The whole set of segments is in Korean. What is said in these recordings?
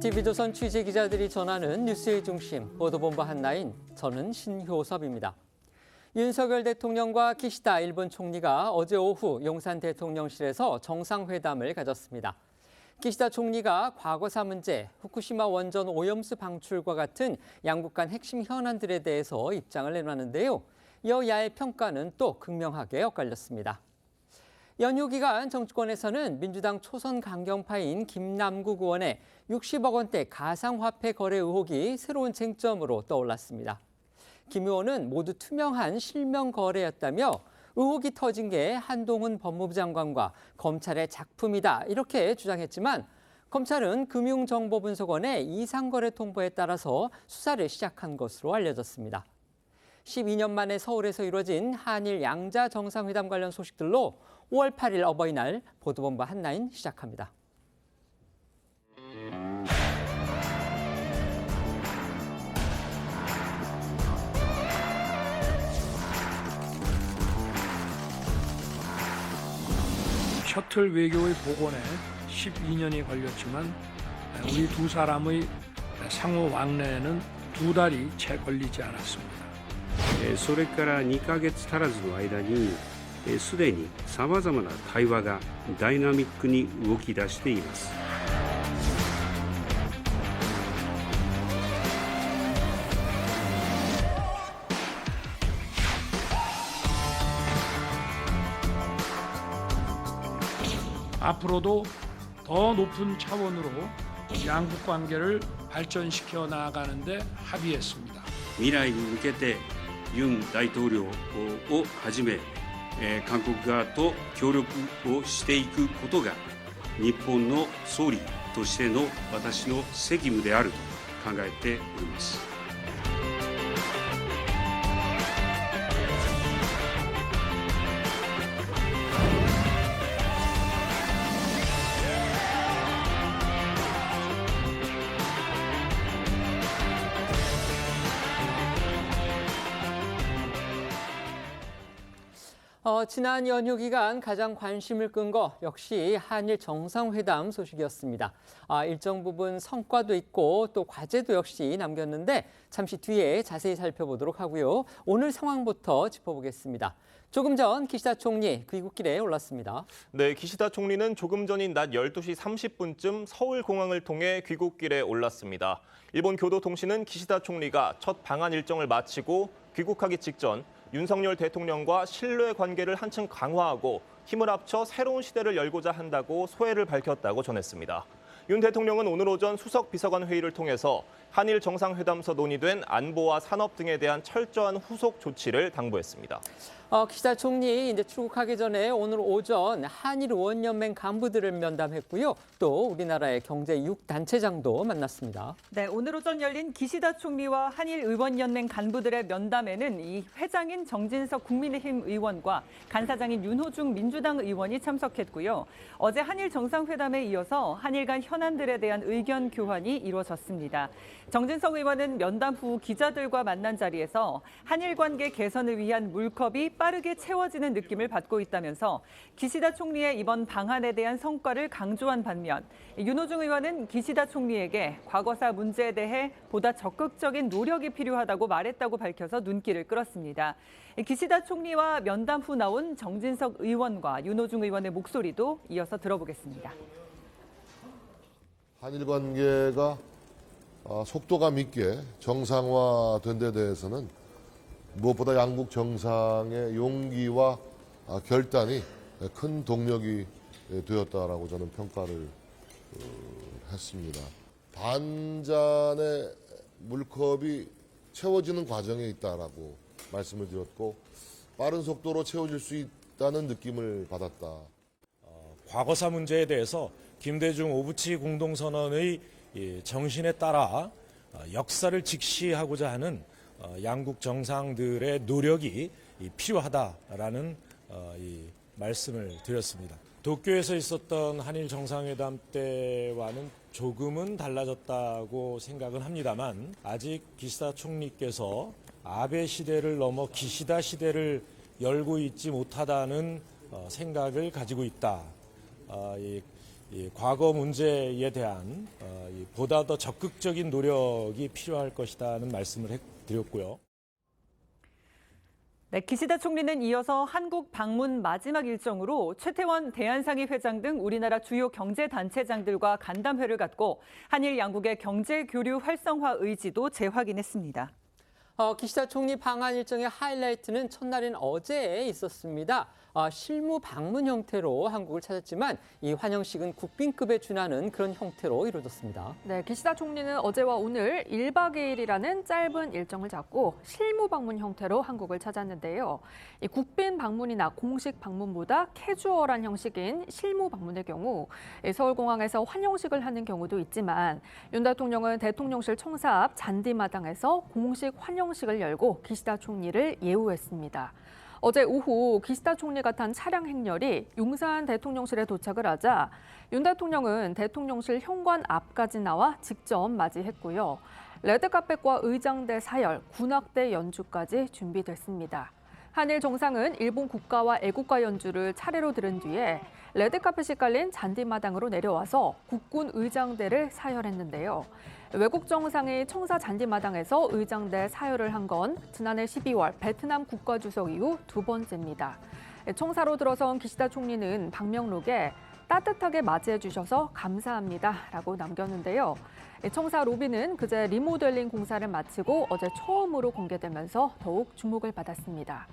TV조선 취재기자들이 전하는 뉴스의 중심, 보도본부 한나인, 저는 신효섭입니다. 윤석열 대통령과 기시다 일본 총리가 어제 오후 용산 대통령실에서 정상회담을 가졌습니다. 기시다 총리가 과거사 문제, 후쿠시마 원전 오염수 방출과 같은 양국 간 핵심 현안들에 대해서 입장을 내놨는데요. 여야의 평가는 또 극명하게 엇갈렸습니다. 연휴 기간 정치권에서는 민주당 초선 강경파인 김남국 의원의 60억 원대 가상화폐 거래 의혹이 새로운 쟁점으로 떠올랐습니다. 김 의원은 모두 투명한 실명 거래였다며 의혹이 터진 게 한동훈 법무부 장관과 검찰의 작품이다 이렇게 주장했지만 검찰은 금융정보분석원의 이상거래 통보에 따라서 수사를 시작한 것으로 알려졌습니다. 12년 만에 서울에서 이루어진 한일 양자 정상회담 관련 소식들로 5월 8일 어버이날 보도본부 한나인 시작합니다. 셔틀 외교의 복원에 12년이 걸렸지만 우리 두 사람의 상호 왕래에는 2달이 채 걸리지 않았습니다. それから2ヶ月足らずの間にすでにさまざまな対話がダイナミックに動き出しています。앞으로도 더 높은 차원으로 양국 관계를 발전시켜 나아가는 데 합의했습니다. 未来に向けてユン大統領をはじめ韓国側と協力をしていくことが日本の総理としての私の責務であると考えております。지난 연휴 기간 가장 관심을 끈 거 역시 한일 정상회담 소식이었습니다. 일정 부분 성과도 있고 또 과제도 역시 남겼는데 잠시 뒤에 자세히 살펴보도록 하고요. 오늘 상황부터 짚어보겠습니다. 조금 전 기시다 총리 귀국길에 올랐습니다. 네, 기시다 총리는 조금 전인 낮 12시 30분쯤 서울공항을 통해 귀국길에 올랐습니다. 일본 교도통신은 기시다 총리가 첫 방한 일정을 마치고 귀국하기 직전 윤석열 대통령과 신뢰 관계를 한층 강화하고 힘을 합쳐 새로운 시대를 열고자 한다고 소회를 밝혔다고 전했습니다. 윤 대통령은 오늘 오전 수석 비서관 회의를 통해서 한일 정상회담서 논의된 안보와 산업 등에 대한 철저한 후속 조치를 당부했습니다. 기시다 총리 이제 출국하기 전에 오늘 오전 한일 의원연맹 간부들을 면담했고요. 또 우리나라의 경제 6단체장도 만났습니다. 네, 오늘 오전 열린 기시다 총리와 한일 의원연맹 간부들의 면담에는 이 회장인 정진석 국민의힘 의원과 간사장인 윤호중 민주당 의원이 참석했고요. 어제 한일 정상회담에 이어서 한일 간 현안들에 대한 의견 교환이 이루어졌습니다. 정진석 의원은 면담 후 기자들과 만난 자리에서 한일 관계 개선을 위한 물컵이 빠르게 채워지는 느낌을 받고 있다면서 기시다 총리의 이번 방안에 대한 성과를 강조한 반면 윤호중 의원은 기시다 총리에게 과거사 문제에 대해 보다 적극적인 노력이 필요하다고 말했다고 밝혀서 눈길을 끌었습니다. 기시다 총리와 면담 후 나온 정진석 의원과 윤호중 의원의 목소리도 이어서 들어보겠습니다. 한일 관계가 속도감 있게 정상화된 데 대해서는 무엇보다 양국 정상의 용기와 결단이 큰 동력이 되었다라고 저는 평가를 했습니다. 반잔의 물컵이 채워지는 과정에 있다라고 말씀을 드렸고 빠른 속도로 채워질 수 있다는 느낌을 받았다. 과거사 문제에 대해서 김대중 오부치 공동선언의 정신에 따라 역사를 직시하고자 하는 양국 정상들의 노력이 필요하다라는 말씀을 드렸습니다. 도쿄에서 있었던 한일 정상회담 때와는 조금은 달라졌다고 생각은 합니다만 아직 기시다 총리께서 아베 시대를 넘어 기시다 시대를 열고 있지 못하다는 생각을 가지고 있다. 이 과거 문제에 대한 보다 더 적극적인 노력이 필요할 것이라는 말씀을 드렸고요. 네, 기시다 총리는 이어서 한국 방문 마지막 일정으로 최태원 대한상의 회장 등 우리나라 주요 경제단체장들과 간담회를 갖고 한일 양국의 경제 교류 활성화 의지도 재확인했습니다. 기시다 총리 방한 일정의 하이라이트는 첫날인 어제 있었습니다. 실무 방문 형태로 한국을 찾았지만 이 환영식은 국빈급에 준하는 그런 형태로 이루어졌습니다. 네, 기시다 총리는 어제와 오늘 1박 2일이라는 짧은 일정을 잡고 실무 방문 형태로 한국을 찾았는데요. 이 국빈 방문이나 공식 방문보다 캐주얼한 형식인 실무 방문의 경우 서울공항에서 환영식을 하는 경우도 있지만 윤 대통령은 대통령실 청사 앞 잔디마당에서 공식 환영식을 열고 기시다 총리를 예우했습니다. 어제 오후 기시다 총리가 탄 차량 행렬이 용산 대통령실에 도착을 하자 윤 대통령은 대통령실 현관 앞까지 나와 직접 맞이했고요. 레드카펫과 의장대 사열, 군악대 연주까지 준비됐습니다. 한일 정상은 일본 국가와 애국가 연주를 차례로 들은 뒤에 레드카펫이 깔린 잔디마당으로 내려와서 국군 의장대를 사열했는데요. 외국 정상이 청사 잔디마당에서 의장대 사열을 한 건 지난해 12월 베트남 국가주석 이후 두 번째입니다. 청사로 들어선 기시다 총리는 방명록에 따뜻하게 맞이해 주셔서 감사합니다라고 남겼는데요. 청사 로비는 그제 리모델링 공사를 마치고 어제 처음으로 공개되면서 더욱 주목을 받았습니다.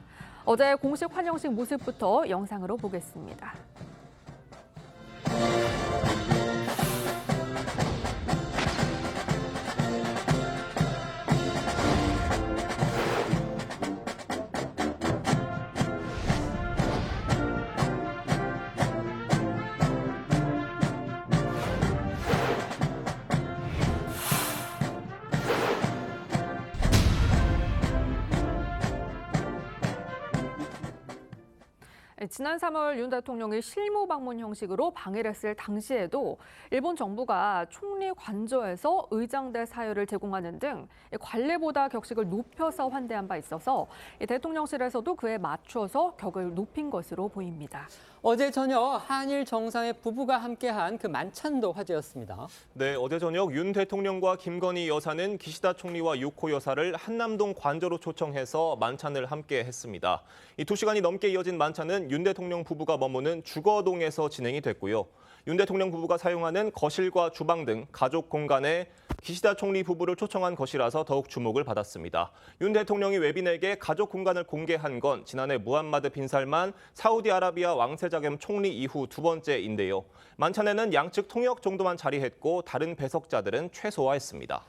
어제 공식 환영식 모습부터 영상으로 보겠습니다. 지난 3월 윤 대통령이 실무 방문 형식으로 방해를 했을 당시에도 일본 정부가 총리 관저에서 의장대 사열을 제공하는 등 관례보다 격식을 높여서 환대한 바 있어서 대통령실에서도 그에 맞춰서 격을 높인 것으로 보입니다. 어제 저녁 한일 정상의 부부가 함께한 그 만찬도 화제였습니다. 네, 어제 저녁 윤 대통령과 김건희 여사는 기시다 총리와 유코 여사를 한남동 관저로 초청해서 만찬을 함께 했습니다. 이 2시간이 넘게 이어진 만찬은 윤 대통령 부부가 머무는 주거동에서 진행이 됐고요. 윤 대통령 부부가 사용하는 거실과 주방 등 가족 공간에 기시다 총리 부부를 초청한 것이라서 더욱 주목을 받았습니다. 윤 대통령이 외빈에게 가족 공간을 공개한 건 지난해 무함마드 빈 살만 사우디아라비아 왕세자겸 총리 이후 두 번째인데요. 만찬에는 양측 통역 정도만 자리했고 다른 배석자들은 최소화했습니다.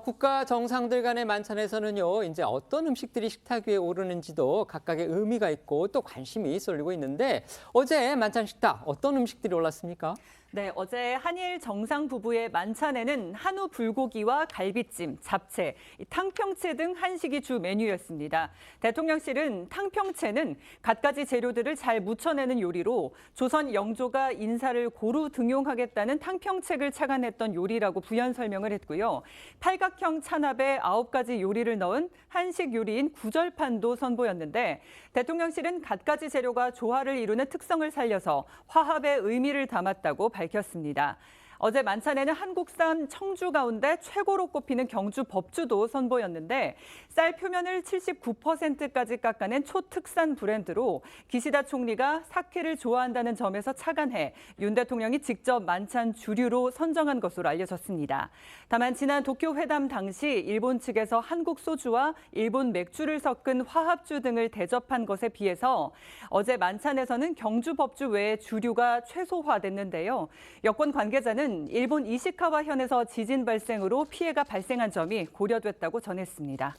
국가 정상들 간의 만찬에서는요, 이제 어떤 음식들이 식탁 위에 오르는지도 각각의 의미가 있고 또 관심이 쏠리고 있는데 어제 만찬 식탁 어떤 음식들이 올랐습니까? 네, 어제 한일 정상 부부의 만찬에는 한우 불고기와 갈비찜, 잡채, 탕평채 등 한식이 주 메뉴였습니다. 대통령실은 탕평채는 갖가지 재료들을 잘 묻혀내는 요리로 조선 영조가 인사를 고루 등용하겠다는 탕평책을 착안했던 요리라고 부연 설명을 했고요. 팔각형 찬압에 9가지 요리를 넣은 한식 요리인 구절판도 선보였는데 대통령실은 갖가지 재료가 조화를 이루는 특성을 살려서 화합의 의미를 담았다고 밝혔습니다. 어제 만찬에는 한국산 청주 가운데 최고로 꼽히는 경주 법주도 선보였는데 쌀 표면을 79%까지 깎아낸 초특산 브랜드로 기시다 총리가 사케를 좋아한다는 점에서 착안해 윤 대통령이 직접 만찬 주류로 선정한 것으로 알려졌습니다. 다만 지난 도쿄 회담 당시 일본 측에서 한국 소주와 일본 맥주를 섞은 화합주 등을 대접한 것에 비해서 어제 만찬에서는 경주 법주 외의 주류가 최소화됐는데요. 여권 관계자는 일본 이시카와 현에서 지진 발생으로 피해가 발생한 점이 고려됐다고 전했습니다.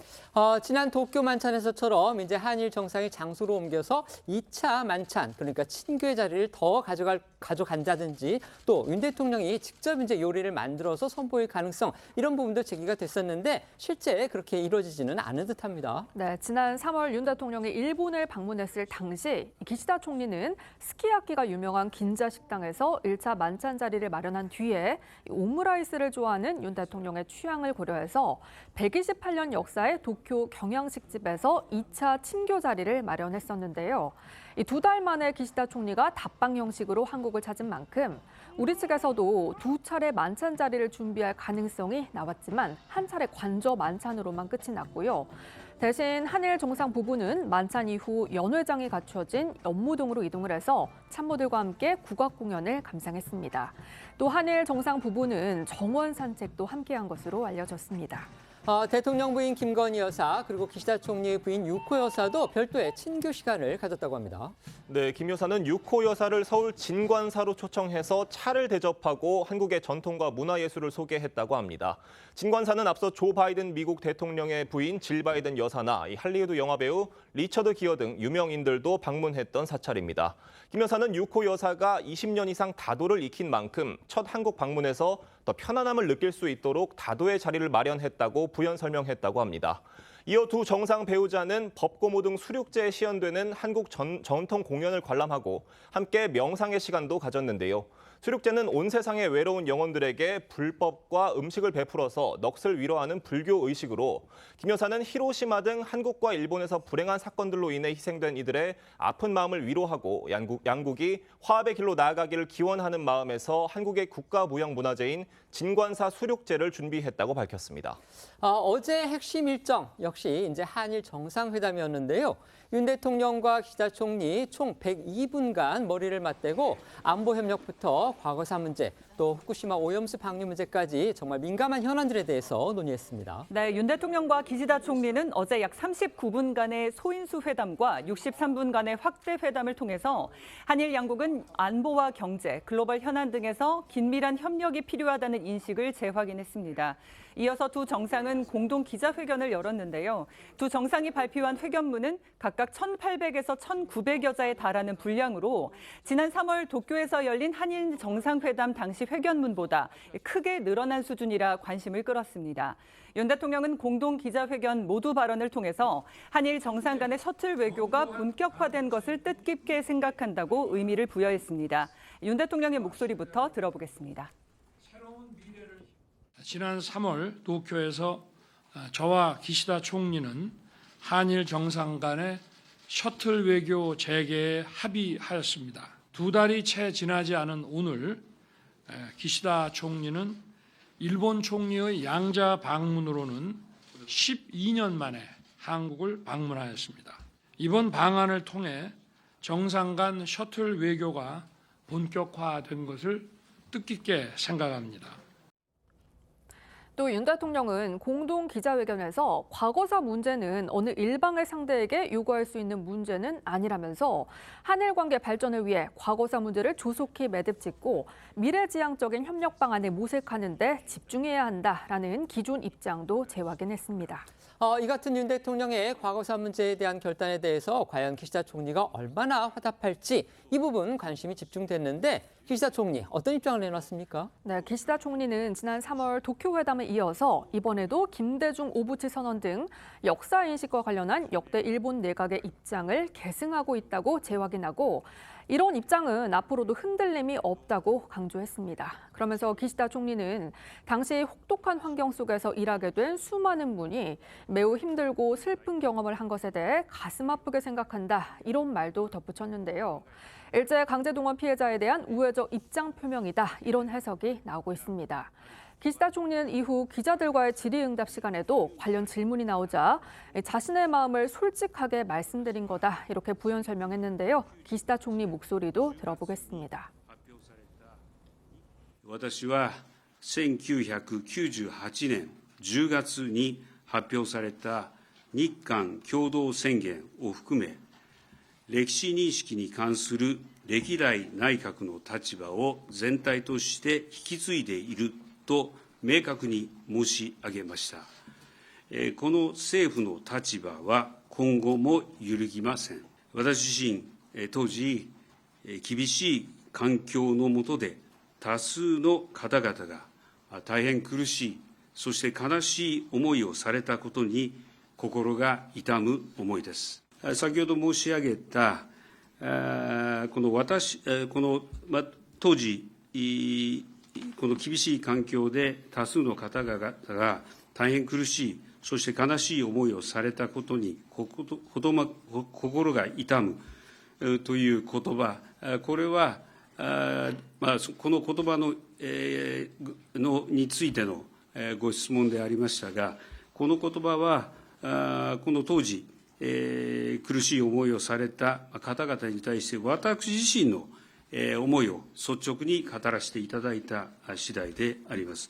지난 도쿄 만찬에서처럼 이제 한일 정상이 장소로 옮겨서 2차 만찬, 그러니까 친교의 자리를 더 가져간다든지 또 윤 대통령이 직접 이제 요리를 만들어서 선보일 가능성 이런 부분도 제기가 됐었는데 실제 그렇게 이루어지지는 않은 듯합니다. 네, 지난 3월 윤 대통령이 일본을 방문했을 당시 기시다 총리는 스키야키가 유명한 긴자 식당에서 1차 만찬 자리를 마련한 뒤에 오므라이스를 좋아하는 윤 대통령의 취향을 고려해서 128년 역사의 도쿄 경양식집에서 2차 친교 자리를 마련했었는데요. 이 2달 만에 기시다 총리가 답방 형식으로 한국을 찾은 만큼 우리 측에서도 2차례 만찬 자리를 준비할 가능성이 나왔지만 한 차례 관저 만찬으로만 끝이 났고요. 대신 한일 정상 부부는 만찬 이후 연회장이 갖춰진 연무동으로 이동을 해서 참모들과 함께 국악 공연을 감상했습니다. 또 한일 정상 부부는 정원 산책도 함께한 것으로 알려졌습니다. 대통령 부인 김건희 여사 그리고 기시다 총리의 부인 유코 여사도 별도의 친교 시간을 가졌다고 합니다. 네, 김 여사는 유코 여사를 서울 진관사로 초청해서 차를 대접하고 한국의 전통과 문화예술을 소개했다고 합니다. 진관사는 앞서 조 바이든 미국 대통령의 부인 질 바이든 여사나 할리우드 영화배우 리처드 기어 등 유명인들도 방문했던 사찰입니다. 김 여사는 유코 여사가 20년 이상 다도를 익힌 만큼 첫 한국 방문에서 더 편안함을 느낄 수 있도록 다도의 자리를 마련했다고 부연 설명했다고 합니다. 이어 두 정상 배우자는 법고모 등 수륙제에 시연되는 한국 전통 공연을 관람하고 함께 명상의 시간도 가졌는데요. 수륙제는 온 세상의 외로운 영혼들에게 불법과 음식을 베풀어서 넋을 위로하는 불교 의식으로 김 여사는 히로시마 등 한국과 일본에서 불행한 사건들로 인해 희생된 이들의 아픈 마음을 위로하고 양국이 화합의 길로 나아가기를 기원하는 마음에서 한국의 국가무형문화재인 진관사 수륙제를 준비했다고 밝혔습니다. 어제 핵심 일정 역시 이제 한일 정상회담이었는데요. 윤 대통령과 기시다 총리 총 102분간 머리를 맞대고 안보 협력부터 과거사 문제, 또 후쿠시마 오염수 방류 문제까지 정말 민감한 현안들에 대해서 논의했습니다. 네, 윤 대통령과 기시다 총리는 어제 약 39분간의 소인수 회담과 63분간의 확대 회담을 통해서 한일 양국은 안보와 경제, 글로벌 현안 등에서 긴밀한 협력이 필요하다는 인식을 재확인했습니다. 이어서 두 정상은 공동 기자회견을 열었는데요. 두 정상이 발표한 회견문은 각각 1,800에서 1,900여 자에 달하는 분량으로 지난 3월 도쿄에서 열린 한일 정상회담 당시 회견문보다 크게 늘어난 수준이라 관심을 끌었습니다. 윤 대통령은 공동 기자회견 모두 발언을 통해서 한일 정상 간의 셔틀 외교가 본격화된 것을 뜻깊게 생각한다고 의미를 부여했습니다. 윤 대통령의 목소리부터 들어보겠습니다. 지난 3월 도쿄에서 저와 기시다 총리는 한일 정상 간의 셔틀 외교 재개에 합의하였습니다. 2달이 채 지나지 않은 오늘 기시다 총리는 일본 총리의 양자 방문으로는 12년 만에 한국을 방문하였습니다. 이번 방안을 통해 정상 간 셔틀 외교가 본격화된 것을 뜻깊게 생각합니다. 또 윤 대통령은 공동 기자회견에서 과거사 문제는 어느 일방의 상대에게 요구할 수 있는 문제는 아니라면서 한일 관계 발전을 위해 과거사 문제를 조속히 매듭짓고 미래지향적인 협력 방안을 모색하는 데 집중해야 한다라는 기존 입장도 재확인했습니다. 이 같은 윤 대통령의 과거사 문제에 대한 결단에 대해서 과연 기시다 총리가 얼마나 화답할지 이 부분 관심이 집중됐는데 기시다 총리 어떤 입장을 내놨습니까? 네, 기시다 총리는 지난 3월 도쿄 회담에 이어서 이번에도 김대중 오부치 선언 등 역사 인식과 관련한 역대 일본 내각의 입장을 계승하고 있다고 재확인하고 이런 입장은 앞으로도 흔들림이 없다고 강조했습니다. 그러면서 기시다 총리는 당시 혹독한 환경 속에서 일하게 된 수많은 분이 매우 힘들고 슬픈 경험을 한 것에 대해 가슴 아프게 생각한다. 이런 말도 덧붙였는데요. 일제 강제동원 피해자에 대한 우회적 입장 표명이다. 이런 해석이 나오고 있습니다. 기시다 총리는 이후 기자들과의 질의응답 시간에도 관련 질문이 나오자 자신의 마음을 솔직하게 말씀드린 거다. 이렇게 부연 설명했는데요. 기시다 총리 목소리도 들어보겠습니다. 私は1998年10月に発表された日韓共同宣言を含め、歴史認識に関する歴代内閣の立場を全体として引き継いでいると明確に申し上げました。この政府の立場は今後も揺るぎません。私自身、当時、厳しい環境の下で多数の方々が大変苦しい、そして悲しい思いをされたことに心が痛む思いです。先ほど申し上げた、当時、この厳しい環境で多数の方々が大変苦しい、そして悲しい思いをされたことに心が痛む、という言葉、これは、この言葉についてのご質問でありましたが、この言葉は、この当時、苦しい思いをされた方々に対して、私自身の思いを率直に語らせていただいた次第であります。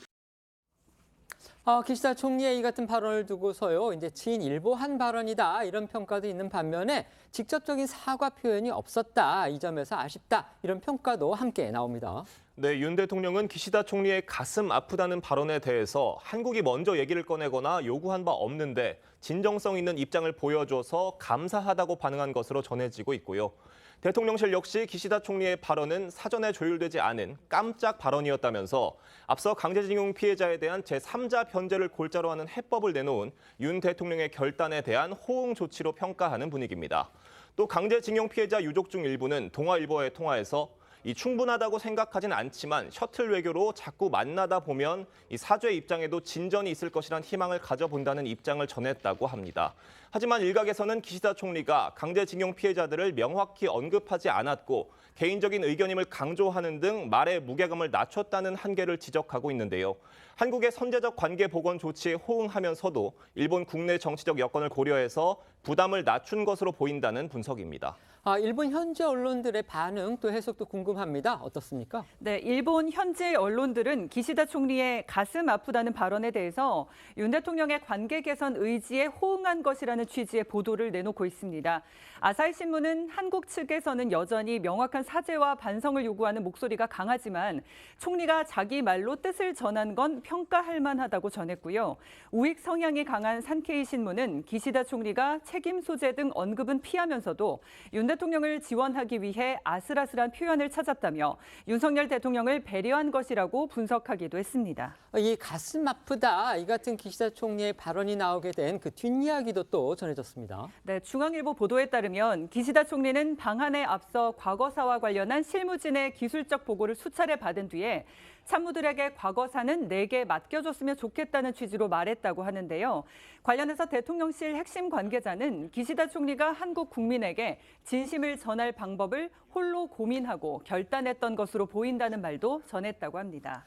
기시다 총리의 이 같은 발언을 두고서요, 이제 친일보한 발언이다 이런 평가도 있는 반면에 직접적인 사과 표현이 없었다, 이 점에서 아쉽다 이런 평가도 함께 나옵니다. 네, 윤 대통령은 기시다 총리의 가슴 아프다는 발언에 대해서 한국이 먼저 얘기를 꺼내거나 요구한 바 없는데 진정성 있는 입장을 보여줘서 감사하다고 반응한 것으로 전해지고 있고요. 대통령실 역시 기시다 총리의 발언은 사전에 조율되지 않은 깜짝 발언이었다면서 앞서 강제징용 피해자에 대한 제3자 변제를 골자로 하는 해법을 내놓은 윤 대통령의 결단에 대한 호응 조치로 평가하는 분위기입니다. 또 강제징용 피해자 유족 중 일부는 동아일보와의 통화에서 이 충분하다고 생각하진 않지만 셔틀 외교로 자꾸 만나다 보면 이 사죄 입장에도 진전이 있을 것이란 희망을 가져본다는 입장을 전했다고 합니다. 하지만 일각에서는 기시다 총리가 강제징용 피해자들을 명확히 언급하지 않았고 개인적인 의견임을 강조하는 등 말의 무게감을 낮췄다는 한계를 지적하고 있는데요. 한국의 선제적 관계 복원 조치에 호응하면서도 일본 국내 정치적 여건을 고려해서 부담을 낮춘 것으로 보인다는 분석입니다. 일본 현지 언론들의 반응 또 해석도 궁금합니다. 어떻습니까? 네, 일본 현지 언론들은 기시다 총리의 가슴 아프다는 발언에 대해서 윤 대통령의 관계 개선 의지에 호응한 것이라는 취지의 보도를 내놓고 있습니다. 아사히 신문은 한국 측에서는 여전히 명확한 사죄와 반성을 요구하는 목소리가 강하지만 총리가 자기 말로 뜻을 전한 건 평가할 만하다고 전했고요. 우익 성향이 강한 산케이 신문은 기시다 총리가 책임 소재 등 언급은 피하면서도 윤 대통령을 지원하기 위해 아슬아슬한 표현을 찾았다며 윤석열 대통령을 배려한 것이라고 분석하기도 했습니다. 이 가슴 아프다 이 같은 기시다 총리의 발언이 나오게 된 그 뒷이야기도 또 전해졌습니다. 네, 중앙일보 보도에 따르면 기시다 총리는 방한에 앞서 과거사와 관련한 실무진의 기술적 보고를 수차례 받은 뒤에 참모들에게 과거사는 내게 맡겨줬으면 좋겠다는 취지로 말했다고 하는데요. 관련해서 대통령실 핵심 관계자는 기시다 총리가 한국 국민에게 진심을 전할 방법을 홀로 고민하고 결단했던 것으로 보인다는 말도 전했다고 합니다.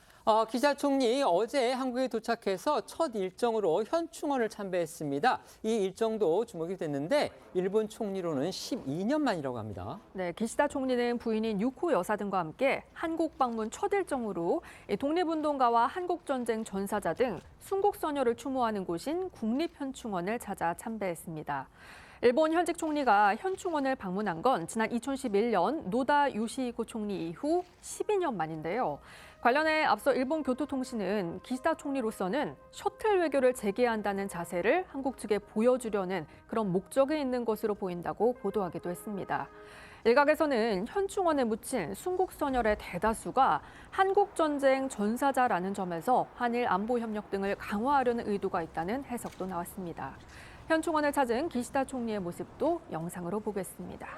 기시다 총리 어제 한국에 도착해서 첫 일정으로 현충원을 참배했습니다. 이 일정도 주목이 됐는데 일본 총리로는 12년 만이라고 합니다. 네, 기시다 총리는 부인인 유코 여사 등과 함께 한국 방문 첫 일정으로 독립운동가와 한국전쟁 전사자 등 순국선열을 추모하는 곳인 국립현충원을 찾아 참배했습니다. 일본 현직 총리가 현충원을 방문한 건 지난 2011년 노다 요시히코 총리 이후 12년 만인데요. 관련해 앞서 일본 교토통신은 기시다 총리로서는 셔틀 외교를 재개한다는 자세를 한국 측에 보여주려는 그런 목적이 있는 것으로 보인다고 보도하기도 했습니다. 일각에서는 현충원에 묻힌 순국선열의 대다수가 한국전쟁 전사자라는 점에서 한일 안보협력 등을 강화하려는 의도가 있다는 해석도 나왔습니다. 현충원을 찾은 기시다 총리의 모습도 영상으로 보겠습니다.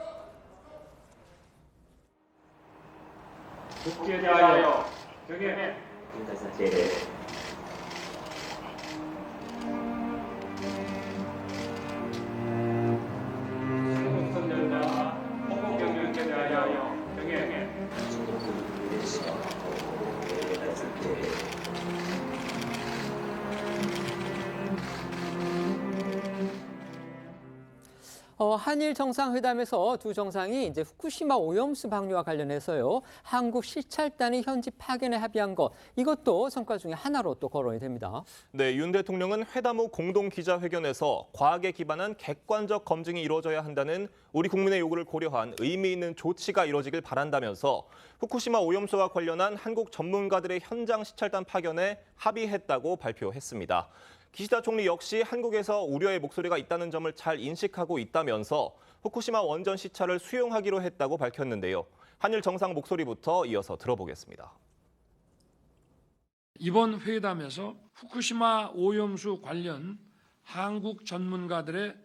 국기에 대하여 경애. 순국선열과 헌국경륜에 대하여 경애. 한일 정상회담에서 두 정상이 이제 후쿠시마 오염수 방류와 관련해서요, 한국 시찰단이 현지 파견에 합의한 것, 이것도 성과 중에 하나로 또 거론이 됩니다. 네, 윤 대통령은 회담 후 공동 기자회견에서 과학에 기반한 객관적 검증이 이루어져야 한다는 우리 국민의 요구를 고려한 의미 있는 조치가 이루어지길 바란다면서 후쿠시마 오염수와 관련한 한국 전문가들의 현장 시찰단 파견에 합의했다고 발표했습니다. 기시다 총리 역시 한국에서 우려의 목소리가 있다는 점을 잘 인식하고 있다면서 후쿠시마 원전 시찰을 수용하기로 했다고 밝혔는데요. 한일 정상 목소리부터 이어서 들어보겠습니다. 이번 회담에서 후쿠시마 오염수 관련 한국 전문가들의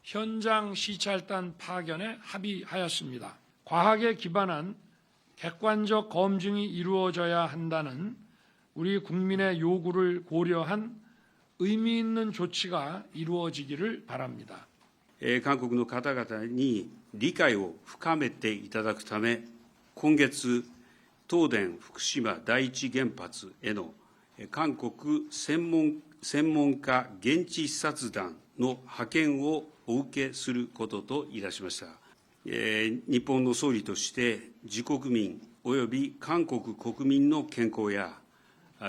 현장 시찰단 파견에 합의하였습니다. 과학에 기반한 객관적 검증이 이루어져야 한다는 우리 국민의 요구를 고려한 의미 있는 조치가 이루어지기를 바랍니다. 韓国の方々に理解を深めていただくため、今月、東電福島第一原発への韓国専門家現地視察団の派遣をお受けすることといたしました。日本の総理として自国民及び韓国国民の健康や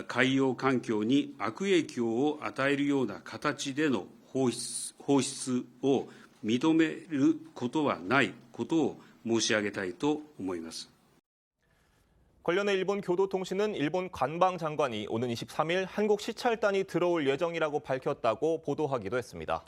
海洋環境に悪影響を与えるような形での放出を認めることはないことを申し上げたいと思います。 관련해 일본 교도통신은 일본 관방장관이 오는 23일 한국 시찰단이 들어올 예정이라고 밝혔다고 보도하기도 했습니다.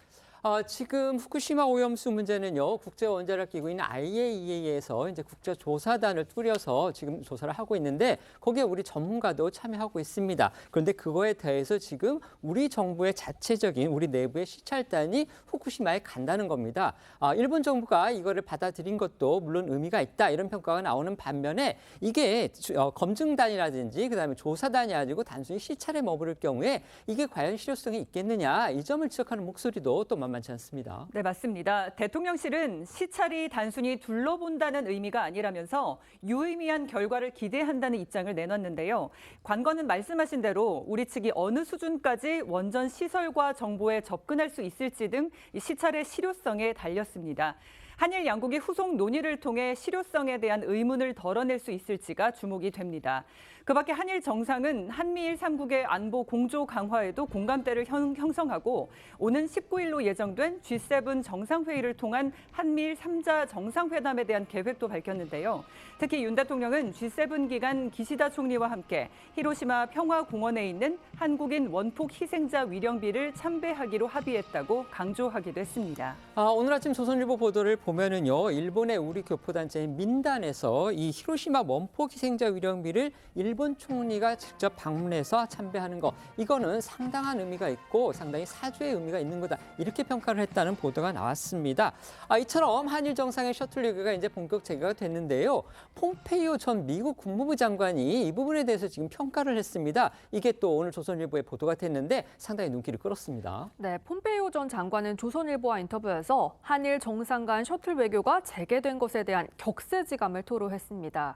지금 후쿠시마 오염수 문제는요, 국제원자력기구인 IAEA에서 이제 국제조사단을 꾸려서 지금 조사를 하고 있는데 거기에 우리 전문가도 참여하고 있습니다. 그런데 그거에 대해서 지금 우리 정부의 자체적인 우리 내부의 시찰단이 후쿠시마에 간다는 겁니다. 일본 정부가 이거를 받아들인 것도 물론 의미가 있다 이런 평가가 나오는 반면에 이게 검증단이라든지 그다음에 조사단이 아니고 단순히 시찰에 머무를 경우에 이게 과연 실효성이 있겠느냐 이 점을 지적하는 목소리도 또 만만치 않습니다. 네, 맞습니다. 대통령실은 시찰이 단순히 둘러본다는 의미가 아니라면서 유의미한 결과를 기대한다는 입장을 내놨는데요. 관건은 말씀하신 대로 우리 측이 어느 수준까지 원전 시설과 정보에 접근할 수 있을지 등 시찰의 실효성에 달렸습니다. 한일 양국이 후속 논의를 통해 실효성에 대한 의문을 덜어낼 수 있을지가 주목이 됩니다. 그밖에 한일 정상은 한미일 3국의 안보 공조 강화에도 공감대를 형성하고 오는 19일로 예정된 G7 정상회의를 통한 한미일 3자 정상회담에 대한 계획도 밝혔는데요. 특히 윤 대통령은 G7 기간 기시다 총리와 함께 히로시마 평화공원에 있는 한국인 원폭 희생자 위령비를 참배하기로 합의했다고 강조하기도 했습니다. 오늘 아침 조선일보 보도를 보면은요, 일본의 우리 교포단체인 민단에서 이 히로시마 원폭 희생자 위령비를 일본 총리가 직접 방문해서 참배하는 거, 이거는 상당한 의미가 있고 상당히 사죄의 의미가 있는 거다. 이렇게 평가를 했다는 보도가 나왔습니다. 이처럼 한일 정상의 셔틀 외교가 이제 본격 재개가 됐는데요. 폼페이오 전 미국 국무부 장관이 이 부분에 대해서 지금 평가를 했습니다. 이게 또 오늘 조선일보에 보도가 됐는데 상당히 눈길을 끌었습니다. 네, 폼페이오 전 장관은 조선일보와 인터뷰에서 한일 정상 간 셔틀 외교가 재개된 것에 대한 격세지감을 토로했습니다.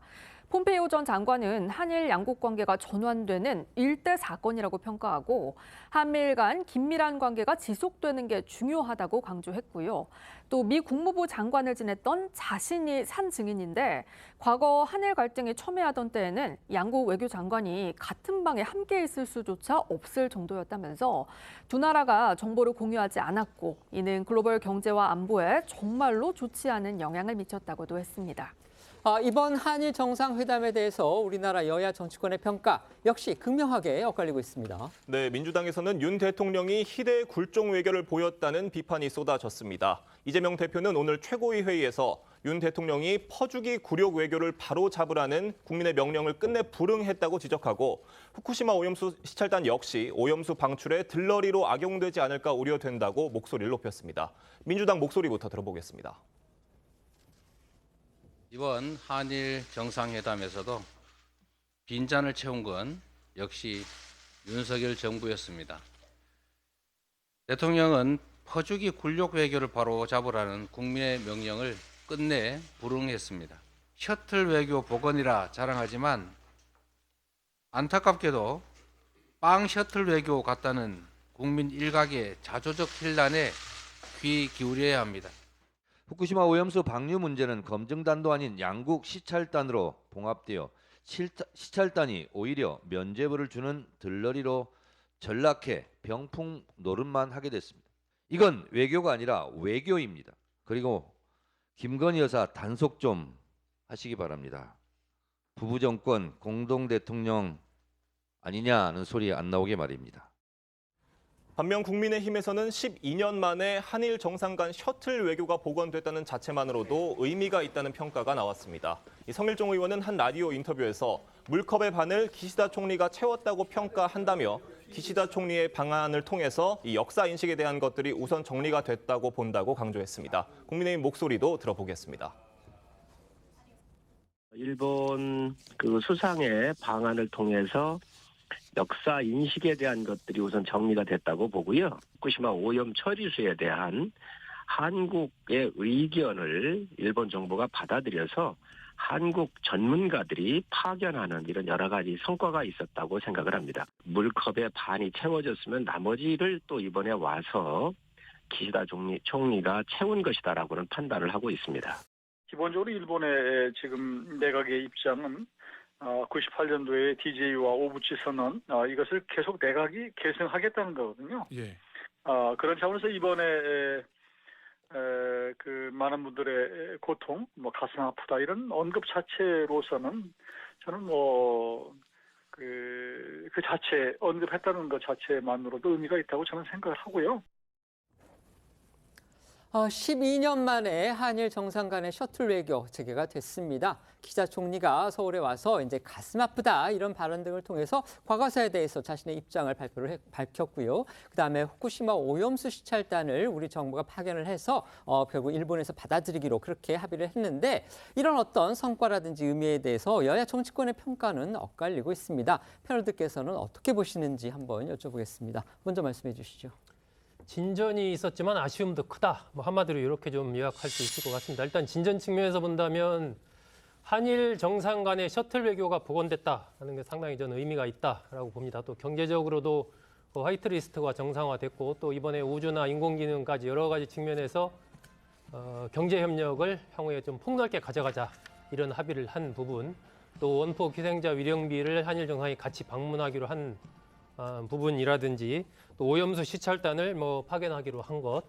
폼페이오 전 장관은 한일 양국 관계가 전환되는 일대 사건이라고 평가하고 한미일 간 긴밀한 관계가 지속되는 게 중요하다고 강조했고요. 또 미 국무부 장관을 지냈던 자신이 산 증인인데 과거 한일 갈등이 첨예하던 때에는 양국 외교장관이 같은 방에 함께 있을 수조차 없을 정도였다면서 두 나라가 정보를 공유하지 않았고 이는 글로벌 경제와 안보에 정말로 좋지 않은 영향을 미쳤다고도 했습니다. 이번 한일 정상회담에 대해서 우리나라 여야 정치권의 평가 역시 극명하게 엇갈리고 있습니다. 네, 민주당에서는 윤 대통령이 희대 굴종 외교를 보였다는 비판이 쏟아졌습니다. 이재명 대표는 오늘 최고위 회의에서 윤 대통령이 퍼주기 굴욕 외교를 바로 잡으라는 국민의 명령을 끝내 불응했다고 지적하고 후쿠시마 오염수 시찰단 역시 오염수 방출에 들러리로 악용되지 않을까 우려된다고 목소리를 높였습니다. 민주당 목소리부터 들어보겠습니다. 이번 한일 정상회담에서도 빈잔을 채운 건 역시 윤석열 정부였습니다. 대통령은 퍼주기 굴욕 외교를 바로 잡으라는 국민의 명령을 끝내 불응했습니다. 셔틀 외교 복원이라 자랑하지만 안타깝게도 빵 셔틀 외교 같다는 국민 일각의 자조적 필란에 귀 기울여야 합니다. 후쿠시마 오염수 방류 문제는 검증단도 아닌 양국 시찰단으로 봉합되어 시찰단이 오히려 면죄부를 주는 들러리로 전락해 병풍 노릇만 하게 됐습니다. 이건 외교가 아니라 외교입니다. 그리고 김건희 여사 단속 좀 하시기 바랍니다. 부부 정권 공동 대통령 아니냐는 소리 안 나오게 말입니다. 반면 국민의힘에서는 12년 만에 한일 정상 간 셔틀 외교가 복원됐다는 자체만으로도 의미가 있다는 평가가 나왔습니다. 성일종 의원은 한 라디오 인터뷰에서 물컵의 반을 기시다 총리가 채웠다고 평가한다며 기시다 총리의 방안을 통해서 이 역사 인식에 대한 것들이 우선 정리가 됐다고 본다고 강조했습니다. 국민의힘 목소리도 들어보겠습니다. 일본 수상의 방안을 통해서 역사 인식에 대한 것들이 우선 정리가 됐다고 보고요. 후쿠시마 오염 처리수에 대한 한국의 의견을 일본 정부가 받아들여서 한국 전문가들이 파견하는 이런 여러 가지 성과가 있었다고 생각을 합니다. 물컵의 반이 채워졌으면 나머지를 또 이번에 와서 기시다 총리가 채운 것이다라고는 판단을 하고 있습니다. 기본적으로 일본의 지금 내각의 입장은 98년도에 DJ와 오부치 선언 이것을 계속 내각이 계승하겠다는 거거든요. 예. 그런 차원에서 이번에 그 많은 분들의 고통, 가슴 아프다 이런 언급 자체로서는 저는 그 자체 언급했다는 것 자체만으로도 의미가 있다고 저는 생각을 하고요. 12년 만에 한일 정상 간의 셔틀 외교 재개가 됐습니다. 기시다 총리가 서울에 와서 이제 가슴 아프다 이런 발언 등을 통해서 과거사에 대해서 자신의 입장을 밝혔고요. 그다음에 후쿠시마 오염수 시찰단을 우리 정부가 파견을 해서 결국 일본에서 받아들이기로 그렇게 합의를 했는데 이런 어떤 성과라든지 의미에 대해서 여야 정치권의 평가는 엇갈리고 있습니다. 패널들께서는 어떻게 보시는지 한번 여쭤보겠습니다. 먼저 말씀해 주시죠. 진전이 있었지만 아쉬움도 크다. 한마디로 이렇게 좀 요약할 수 있을 것 같습니다. 일단 진전 측면에서 본다면 한일 정상 간의 셔틀 외교가 복원됐다는 게 상당히 저는 의미가 있다라고 봅니다. 또 경제적으로도 화이트리스트가 정상화됐고 또 이번에 우주나 인공지능까지 여러 가지 측면에서 경제 협력을 향후에 좀 폭넓게 가져가자 이런 합의를 한 부분, 또 원폭 희생자 위령비를 한일 정상이 같이 방문하기로 한 부분이라든지 또 오염수 시찰단을 파견하기로 한 것,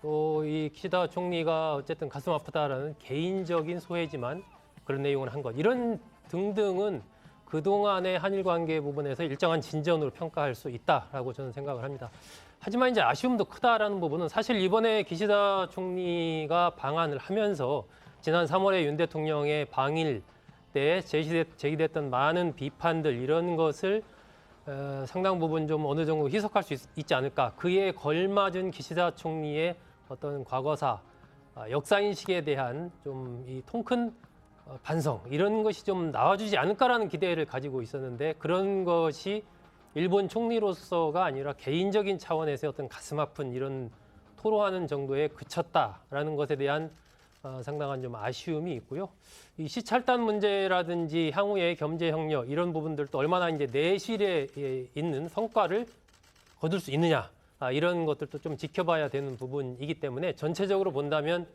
또 이 기시다 총리가 어쨌든 가슴 아프다라는 개인적인 소회지만 그런 내용을 한 것, 이런 등등은 그동안의 한일 관계 부분에서 일정한 진전으로 평가할 수 있다라고 저는 생각을 합니다. 하지만 이제 아쉬움도 크다라는 부분은 사실 이번에 기시다 총리가 방한을 하면서 지난 3월에 윤 대통령의 방일 때 제기됐던 많은 비판들 이런 것을 상당 부분 좀 어느 정도 희석할 수 있지 않을까. 그에 걸맞은 기시다 총리의 어떤 과거사, 역사인식에 대한 좀 이 통큰 반성 이런 것이 좀 나와주지 않을까라는 기대를 가지고 있었는데 그런 것이 일본 총리로서가 아니라 개인적인 차원에서의 어떤 가슴 아픈 이런 토로하는 정도에 그쳤다라는 것에 대한 상당한 좀 아쉬움이 있고요. 이 시찰단 문제라든지 향후의 경제 협력 이런 부분들도 얼마나 이제 내실에 있는 성과를 거둘 수 있느냐 이런 것들도 좀 지켜봐야 되는 부분이기 때문에 전체적으로 본다면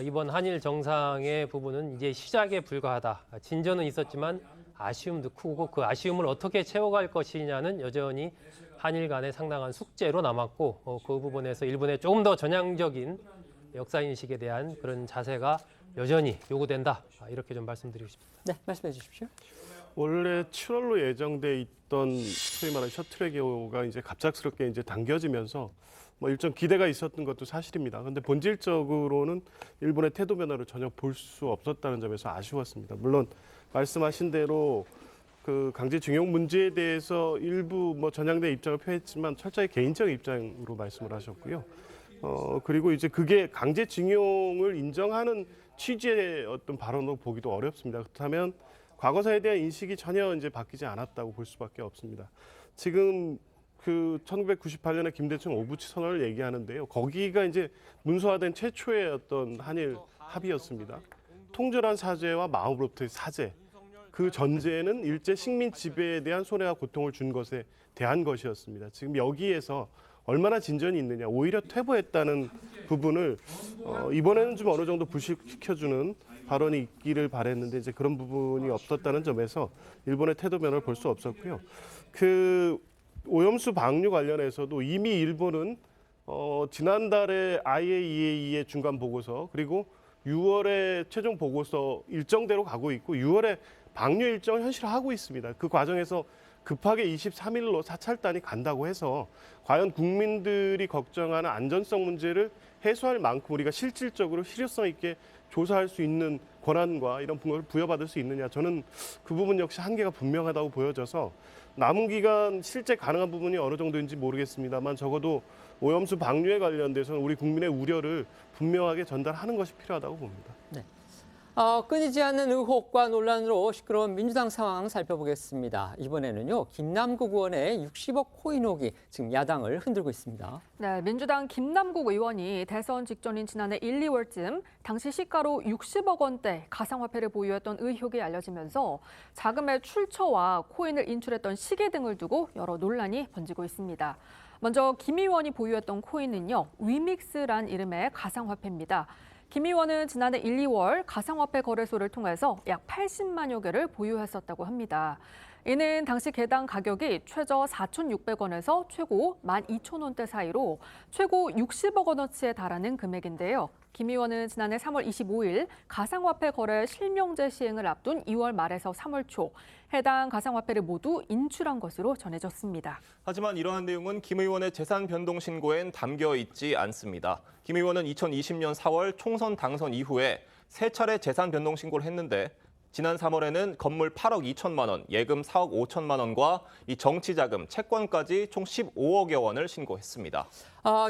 이번 한일 정상의 부분은 이제 시작에 불과하다. 진전은 있었지만 아쉬움도 크고 그 아쉬움을 어떻게 채워갈 것이냐는 여전히 한일 간의 상당한 숙제로 남았고 그 부분에서 일본의 조금 더 전향적인 역사인식에 대한 그런 자세가 여전히 요구된다. 이렇게 좀 말씀드리고 싶습니다. 네, 말씀해 주십시오. 원래 7월로 예정돼 있던 소위 말하는 셔틀 외교가 이제 갑작스럽게 이제 당겨지면서 일정 기대가 있었던 것도 사실입니다. 그런데 본질적으로는 일본의 태도 변화를 전혀 볼 수 없었다는 점에서 아쉬웠습니다. 물론 말씀하신 대로 그 강제징용 문제에 대해서 일부 전향된 입장을 표했지만 철저히 개인적 입장으로 말씀을 하셨고요. 그리고 이제 그게 강제징용을 인정하는 취지의 어떤 발언으로 보기도 어렵습니다. 그렇다면 과거사에 대한 인식이 전혀 이제 바뀌지 않았다고 볼 수밖에 없습니다. 지금 그 1998년에 김대중 오부치 선언을 얘기하는데요. 거기가 이제 문서화된 최초의 어떤 한일 합의였습니다. 통절한 사죄와 마음으로부터의 사죄. 그 전제는 일제 식민 지배에 대한 손해와 고통을 준 것에 대한 것이었습니다. 지금 여기에서 얼마나 진전이 있느냐, 오히려 퇴보했다는 부분을 이번에는 좀 어느 정도 불식시켜주는 발언이 있기를 바랬는데 이제 그런 부분이 없었다는 점에서 일본의 태도 변화를 볼 수 없었고요. 그 오염수 방류 관련해서도 이미 일본은 지난달에 IAEA의 중간 보고서 그리고 6월에 최종 보고서 일정대로 가고 있고 6월에 방류 일정을 현실화하고 있습니다. 그 과정에서 급하게 23일로 사찰단이 간다고 해서 과연 국민들이 걱정하는 안전성 문제를 해소할 만큼 우리가 실질적으로 실효성 있게 조사할 수 있는 권한과 이런 걸 부여받을 수 있느냐. 저는 그 부분 역시 한계가 분명하다고 보여져서 남은 기간 실제 가능한 부분이 어느 정도인지 모르겠습니다만 적어도 오염수 방류에 관련돼서는 우리 국민의 우려를 분명하게 전달하는 것이 필요하다고 봅니다. 네. 끊이지 않는 의혹과 논란으로 시끄러운 민주당 상황 살펴보겠습니다. 이번에는요, 김남국 의원의 60억 코인혹이 지금 야당을 흔들고 있습니다. 네, 민주당 김남국 의원이 대선 직전인 지난해 1, 2월쯤 당시 시가로 60억 원대 가상화폐를 보유했던 의혹이 알려지면서 자금의 출처와 코인을 인출했던 시기 등을 두고 여러 논란이 번지고 있습니다. 먼저 김 의원이 보유했던 코인은요, 위믹스란 이름의 가상화폐입니다. 김 의원은 지난해 1, 2월 가상화폐 거래소를 통해서 약 80만여 개를 보유했었다고 합니다. 이는 당시 개당 가격이 최저 4,600원에서 최고 12,000원대 사이로 최고 60억 원어치에 달하는 금액인데요. 김 의원은 지난해 3월 25일 가상화폐 거래 실명제 시행을 앞둔 2월 말에서 3월 초 해당 가상화폐를 모두 인출한 것으로 전해졌습니다. 하지만 이러한 내용은 김 의원의 재산 변동 신고엔 담겨 있지 않습니다. 김 의원은 2020년 4월 총선 당선 이후에 3차례 재산 변동 신고를 했는데 지난 3월에는 건물 8억 2천만 원, 예금 4억 5천만 원과 이 정치자금, 채권까지 총 15억여 원을 신고했습니다.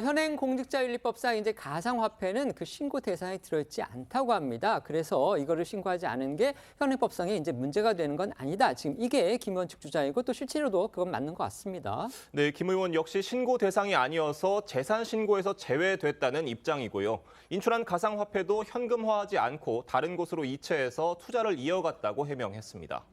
현행 공직자윤리법상 이제 가상화폐는 그 신고 대상에 들어있지 않다고 합니다. 그래서 이거를 신고하지 않은 게 현행법상에 이제 문제가 되는 건 아니다. 지금 이게 김 의원 측 주장이고 또 실제로도 그건 맞는 것 같습니다. 네, 김 의원 역시 신고 대상이 아니어서 재산 신고에서 제외됐다는 입장이고요. 인출한 가상화폐도 현금화하지 않고 다른 곳으로 이체해서 투자를 이어갔다고 해명했습니다.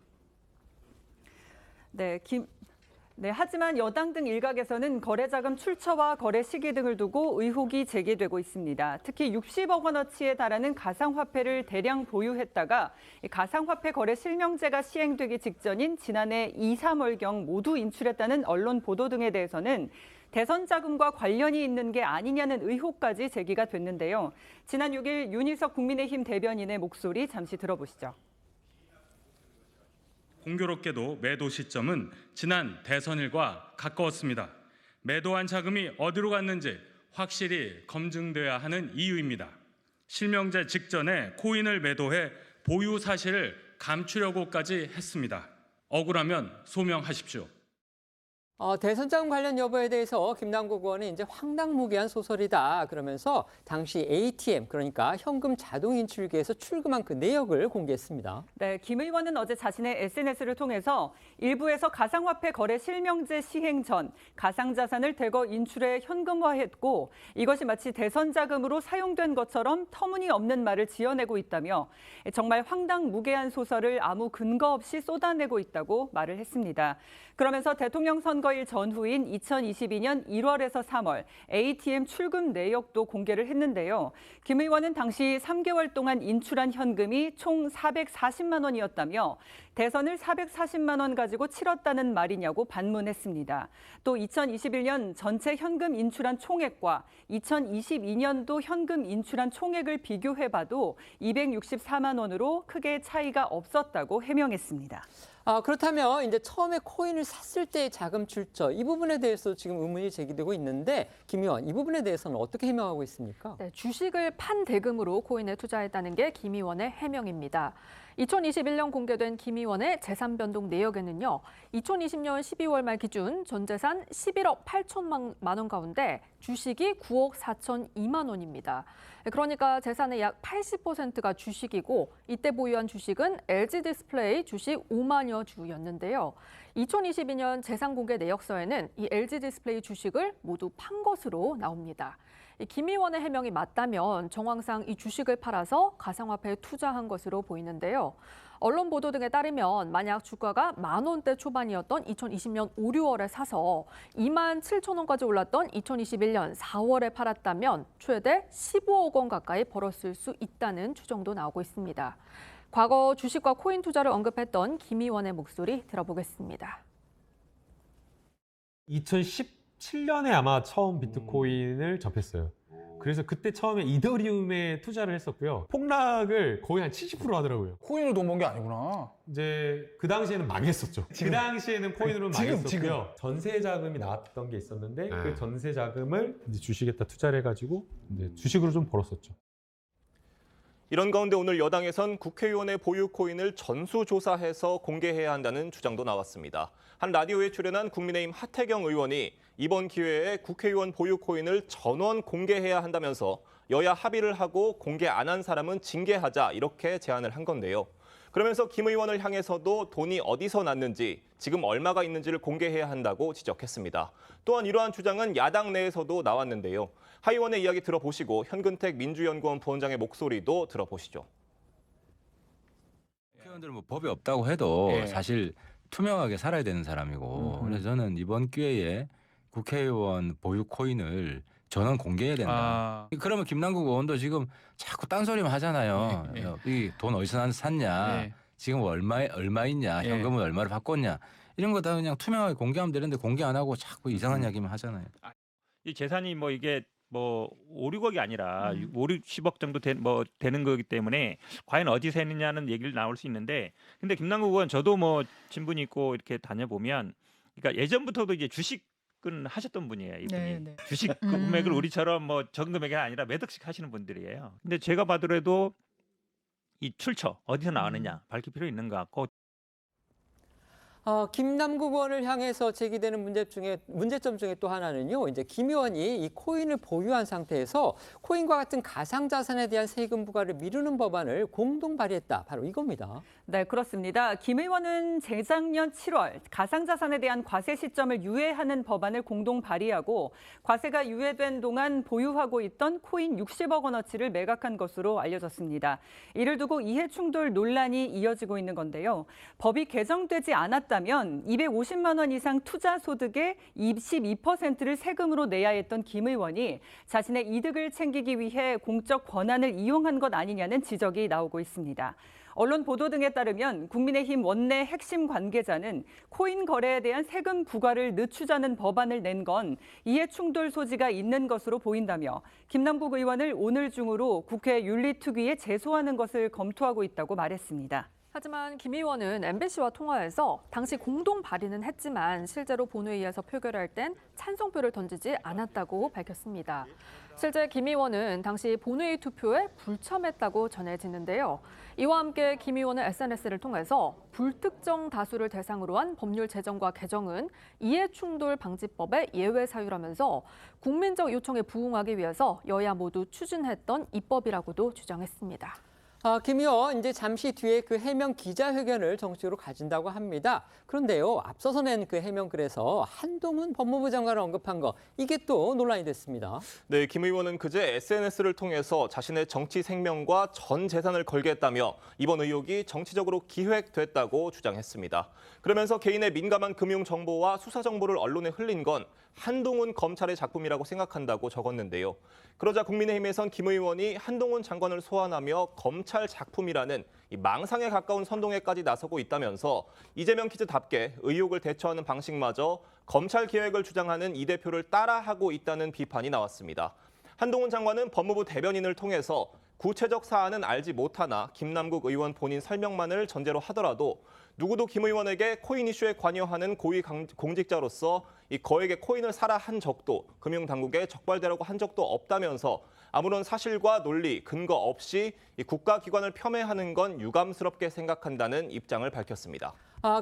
하지만 여당 등 일각에서는 거래자금 출처와 거래 시기 등을 두고 의혹이 제기되고 있습니다. 특히 60억 원어치에 달하는 가상화폐를 대량 보유했다가 가상화폐 거래 실명제가 시행되기 직전인 지난해 2, 3월경 모두 인출했다는 언론 보도 등에 대해서는 대선 자금과 관련이 있는 게 아니냐는 의혹까지 제기가 됐는데요. 지난 6일 윤희석 국민의힘 대변인의 목소리 잠시 들어보시죠. 공교롭게도 매도 시점은 지난 대선일과 가까웠습니다. 매도한 자금이 어디로 갔는지 확실히 검증돼야 하는 이유입니다. 실명제 직전에 코인을 매도해 보유 사실을 감추려고까지 했습니다. 억울하면 소명하십시오. 대선 자금 관련 여부에 대해서 김남국 의원이 이제 황당무계한 소설이다 그러면서 당시 ATM, 그러니까 현금 자동 인출기에서 출금한 그 내역을 공개했습니다. 네, 김 의원은 어제 자신의 SNS를 통해서 일부에서 가상화폐 거래 실명제 시행 전 가상자산을 대거 인출해 현금화했고 이것이 마치 대선 자금으로 사용된 것처럼 터무니없는 말을 지어내고 있다며 정말 황당무계한 소설을 아무 근거 없이 쏟아내고 있다고 말을 했습니다. 그러면서 대통령 선거일 전후인 2022년 1월에서 3월 ATM 출금 내역도 공개를 했는데요. 김 의원은 당시 3개월 동안 인출한 현금이 총 440만 원이었다며 대선을 440만 원 가지고 치렀다는 말이냐고 반문했습니다. 또 2021년 전체 현금 인출한 총액과 2022년도 현금 인출한 총액을 비교해봐도 264만 원으로 크게 차이가 없었다고 해명했습니다. 그렇다면 이제 처음에 코인을 샀을 때의 자금 출처 이 부분에 대해서 지금 의문이 제기되고 있는데 김 의원 이 부분에 대해서는 어떻게 해명하고 있습니까? 네, 주식을 판 대금으로 코인에 투자했다는 게 김 의원의 해명입니다. 2021년 공개된 김 의원의 재산 변동 내역에는요. 2020년 12월 말 기준 전 재산 11억 8천만 원 가운데 주식이 9억 4,002만 원입니다. 그러니까 재산의 약 80%가 주식이고 이때 보유한 주식은 LG디스플레이 주식 5만여 주였는데요. 2022년 재산 공개 내역서에는 이 LG디스플레이 주식을 모두 판 것으로 나옵니다. 김 의원의 해명이 맞다면 정황상 이 주식을 팔아서 가상화폐에 투자한 것으로 보이는데요. 언론 보도 등에 따르면 만약 주가가 10,000원대 초반이었던 2020년 5, 6월에 사서 27,000원까지 올랐던 2021년 4월에 팔았다면 최대 15억 원 가까이 벌었을 수 있다는 추정도 나오고 있습니다. 과거 주식과 코인 투자를 언급했던 김 의원의 목소리 들어보겠습니다. 2017년에 아마 처음 비트코인을 접했어요. 그래서 그때 처음에 이더리움에 투자를 했었고요. 폭락을 거의 한 70% 하더라고요. 코인으로 돈 번 게 아니구나. 이제 그 당시에는 망했었죠. 그 당시에는 코인으로 망했었고요. 지금. 전세 자금이 나왔던 게 있었는데 그 전세 자금을 이제 주식에다 투자를 해가지고 이제 주식으로 좀 벌었었죠. 이런 가운데 오늘 여당에선 국회의원의 보유 코인을 전수조사해서 공개해야 한다는 주장도 나왔습니다. 한 라디오에 출연한 국민의힘 하태경 의원이 이번 기회에 국회의원 보유 코인을 전원 공개해야 한다면서 여야 합의를 하고 공개 안 한 사람은 징계하자 이렇게 제안을 한 건데요. 그러면서 김 의원을 향해서도 돈이 어디서 났는지, 지금 얼마가 있는지를 공개해야 한다고 지적했습니다. 또한 이러한 주장은 야당 내에서도 나왔는데요. 하의원의 이야기 들어보시고 현근택 민주연구원 부원장의 목소리도 들어보시죠. 국회의원들은 뭐 법이 없다고 해도 사실 투명하게 살아야 되는 사람이고 그래서 저는 이번 기회에 국회의원 보유 코인을 전원 공개해야 된다. 그러면 김남국 의원도 지금 자꾸 딴소리만 하잖아요. 이 돈 어디서 샀냐, 지금 얼마 있냐, 현금은 얼마를 바꿨냐, 이런 거 다 그냥 투명하게 공개하면 되는데 공개 안 하고 자꾸 이상한 이야기만 하잖아요. 이 재산이 뭐 이게 뭐 5, 6억이 아니라 5, 60억 정도 되는 거기 때문에 과연 어디서 했느냐는 얘기를 나올 수 있는데, 근데 김남국 의원 저도 뭐 친분이 있고 이렇게 다녀보면, 그러니까 예전부터도 이제 주식은 하셨던 분이에요, 이분이. 주식 금액을 우리처럼 뭐 적은 금액이 아니라 몇 억씩 하시는 분들이에요. 근데 제가 봐더라도 이 출처 어디서 나왔느냐 밝힐 필요 있는 것 같고. 김남국 의원을 향해서 제기되는 문제점 중에 또 하나는요. 이제 김 의원이 이 코인을 보유한 상태에서 코인과 같은 가상자산에 대한 세금 부과를 미루는 법안을 공동 발의했다. 바로 이겁니다. 네, 그렇습니다. 김 의원은 재작년 7월 가상자산에 대한 과세 시점을 유예하는 법안을 공동 발의하고 과세가 유예된 동안 보유하고 있던 코인 60억 원어치를 매각한 것으로 알려졌습니다. 이를 두고 이해 충돌 논란이 이어지고 있는 건데요. 법이 개정되지 않았다면 250만 원 이상 투자 소득의 22%를 세금으로 내야 했던 김 의원이 자신의 이득을 챙기기 위해 공적 권한을 이용한 것 아니냐는 지적이 나오고 있습니다. 언론 보도 등에 따르면 국민의힘 원내 핵심 관계자는 코인 거래에 대한 세금 부과를 늦추자는 법안을 낸 건 이해 충돌 소지가 있는 것으로 보인다며 김남국 의원을 오늘 중으로 국회 윤리특위에 제소하는 것을 검토하고 있다고 말했습니다. 하지만 김 의원은 MBC와 통화에서 당시 공동 발의는 했지만 실제로 본회의에서 표결할 땐 찬성표를 던지지 않았다고 밝혔습니다. 실제 김 의원은 당시 본회의 투표에 불참했다고 전해지는데요. 이와 함께 김 의원은 SNS를 통해서 불특정 다수를 대상으로 한 법률 제정과 개정은 이해충돌 방지법의 예외 사유라면서 국민적 요청에 부응하기 위해서 여야 모두 추진했던 입법이라고도 주장했습니다. 김 의원 이제 잠시 뒤에 그 해명 기자회견을 정식으로 가진다고 합니다. 그런데요, 앞서서 낸 그 해명글에서 한동훈 법무부 장관을 언급한 거, 이게 또 논란이 됐습니다. 네, 김 의원은 그제 SNS를 통해서 자신의 정치 생명과 전 재산을 걸겠다며 이번 의혹이 정치적으로 기획됐다고 주장했습니다. 그러면서 개인의 민감한 금융 정보와 수사 정보를 언론에 흘린 건 한동훈 검찰의 작품이라고 생각한다고 적었는데요. 그러자 국민의힘에선 김 의원이 한동훈 장관을 소환하며 검찰 작품이라는 이 망상에 가까운 선동에까지 나서고 있다면서 이재명 퀴즈답게 의혹을 대처하는 방식마저 검찰 개혁을 주장하는 이 대표를 따라하고 있다는 비판이 나왔습니다. 한동훈 장관은 법무부 대변인을 통해서 구체적 사안은 알지 못하나 김남국 의원 본인 설명만을 전제로 하더라도 누구도 김 의원에게 코인 이슈에 관여하는 고위 공직자로서 이 거액의 코인을 사라 한 적도 금융당국에 적발되라고 한 적도 없다면서 아무런 사실과 논리, 근거 없이 이 국가기관을 폄훼하는 건 유감스럽게 생각한다는 입장을 밝혔습니다.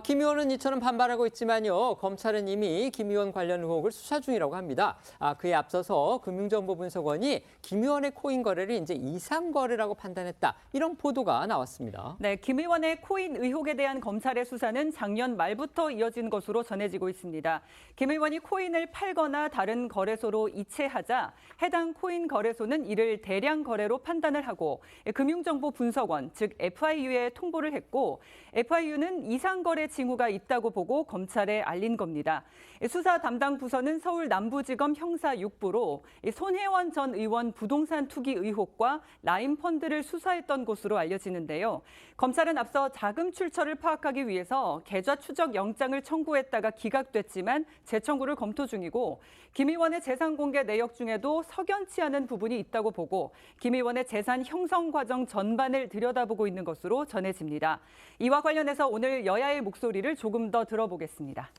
김 의원은 이처럼 반발하고 있지만요. 검찰은 이미 김 의원 관련 의혹을 수사 중이라고 합니다. 그에 앞서서 금융정보분석원이 김 의원의 코인 거래를 이제 이상 거래라고 판단했다. 이런 보도가 나왔습니다. 네, 김 의원의 코인 의혹에 대한 검찰의 수사는 작년 말부터 이어진 것으로 전해지고 있습니다. 김 의원이 코인을 팔거나 다른 거래소로 이체하자 해당 코인 거래소는 이를 대량 거래로 판단을 하고 금융정보분석원, 즉 FIU에 통보를 했고 FIU는 이상 거래 징후가 있다고 보고 검찰에 알린 겁니다. 수사 담당 부서는 서울 남부지검 형사 6부로 손혜원 전 의원 부동산 투기 의혹과 라임 펀드를 수사했던 것으로 알려지는데요. 검찰은 앞서 자금 출처를 파악하기 위해서 계좌 추적 영장을 청구했다가 기각됐지만 재청구를 검토 중이고 김 의원의 재산 공개 내역 중에도 석연치 않은 부분이 있다고 보고 김 의원의 재산 형성 과정 전반을 들여다보고 있는 것으로 전해집니다. 이와 관련해서 오늘 여야의 목소리를 조금 더 들어보겠습니다.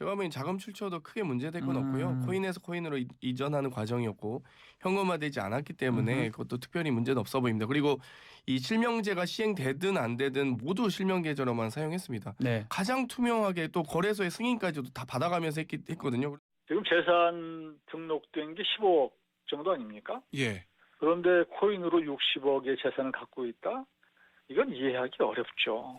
제가 보기엔 자금 출처도 크게 문제될 건 없고요. 코인에서 코인으로 이전하는 과정이었고 현금화되지 않았기 때문에 그것도 특별히 문제는 없어 보입니다. 그리고 이 실명제가 시행되든 안 되든 모두 실명 계좌로만 사용했습니다. 네. 가장 투명하게 또 거래소의 승인까지도 다 받아가면서 했거든요. 지금 재산 등록된 게 15억 정도 아닙니까? 예. 그런데 코인으로 60억의 재산을 갖고 있다? 이건 이해하기 어렵죠.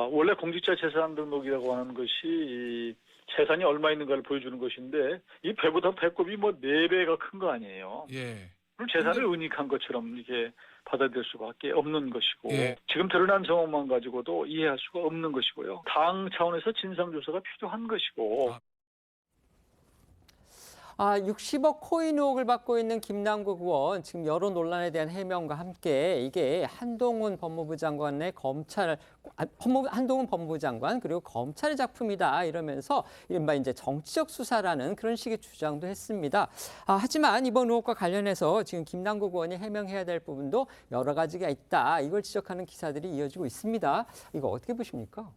원래 공직자 재산 등록이라고 하는 것이 이 재산이 얼마 있는가를 보여주는 것인데 이 배보다 배꼽이 뭐 4배가 큰 거 아니에요. 예. 그럼 재산을 은닉한 것처럼 이게 받아들일 수밖에 없는 것이고 예. 지금 드러난 정황만 가지고도 이해할 수가 없는 것이고요. 당 차원에서 진상조사가 필요한 것이고 60억 코인 의혹을 받고 있는 김남국 의원 지금 여러 논란에 대한 해명과 함께 이게 한동훈 법무부 장관의 한동훈 법무부 장관 그리고 검찰의 작품이다 이러면서 이른바 이제 정치적 수사라는 그런 식의 주장도 했습니다. 하지만 이번 의혹과 관련해서 지금 김남국 의원이 해명해야 될 부분도 여러 가지가 있다. 이걸 지적하는 기사들이 이어지고 있습니다. 이거 어떻게 보십니까?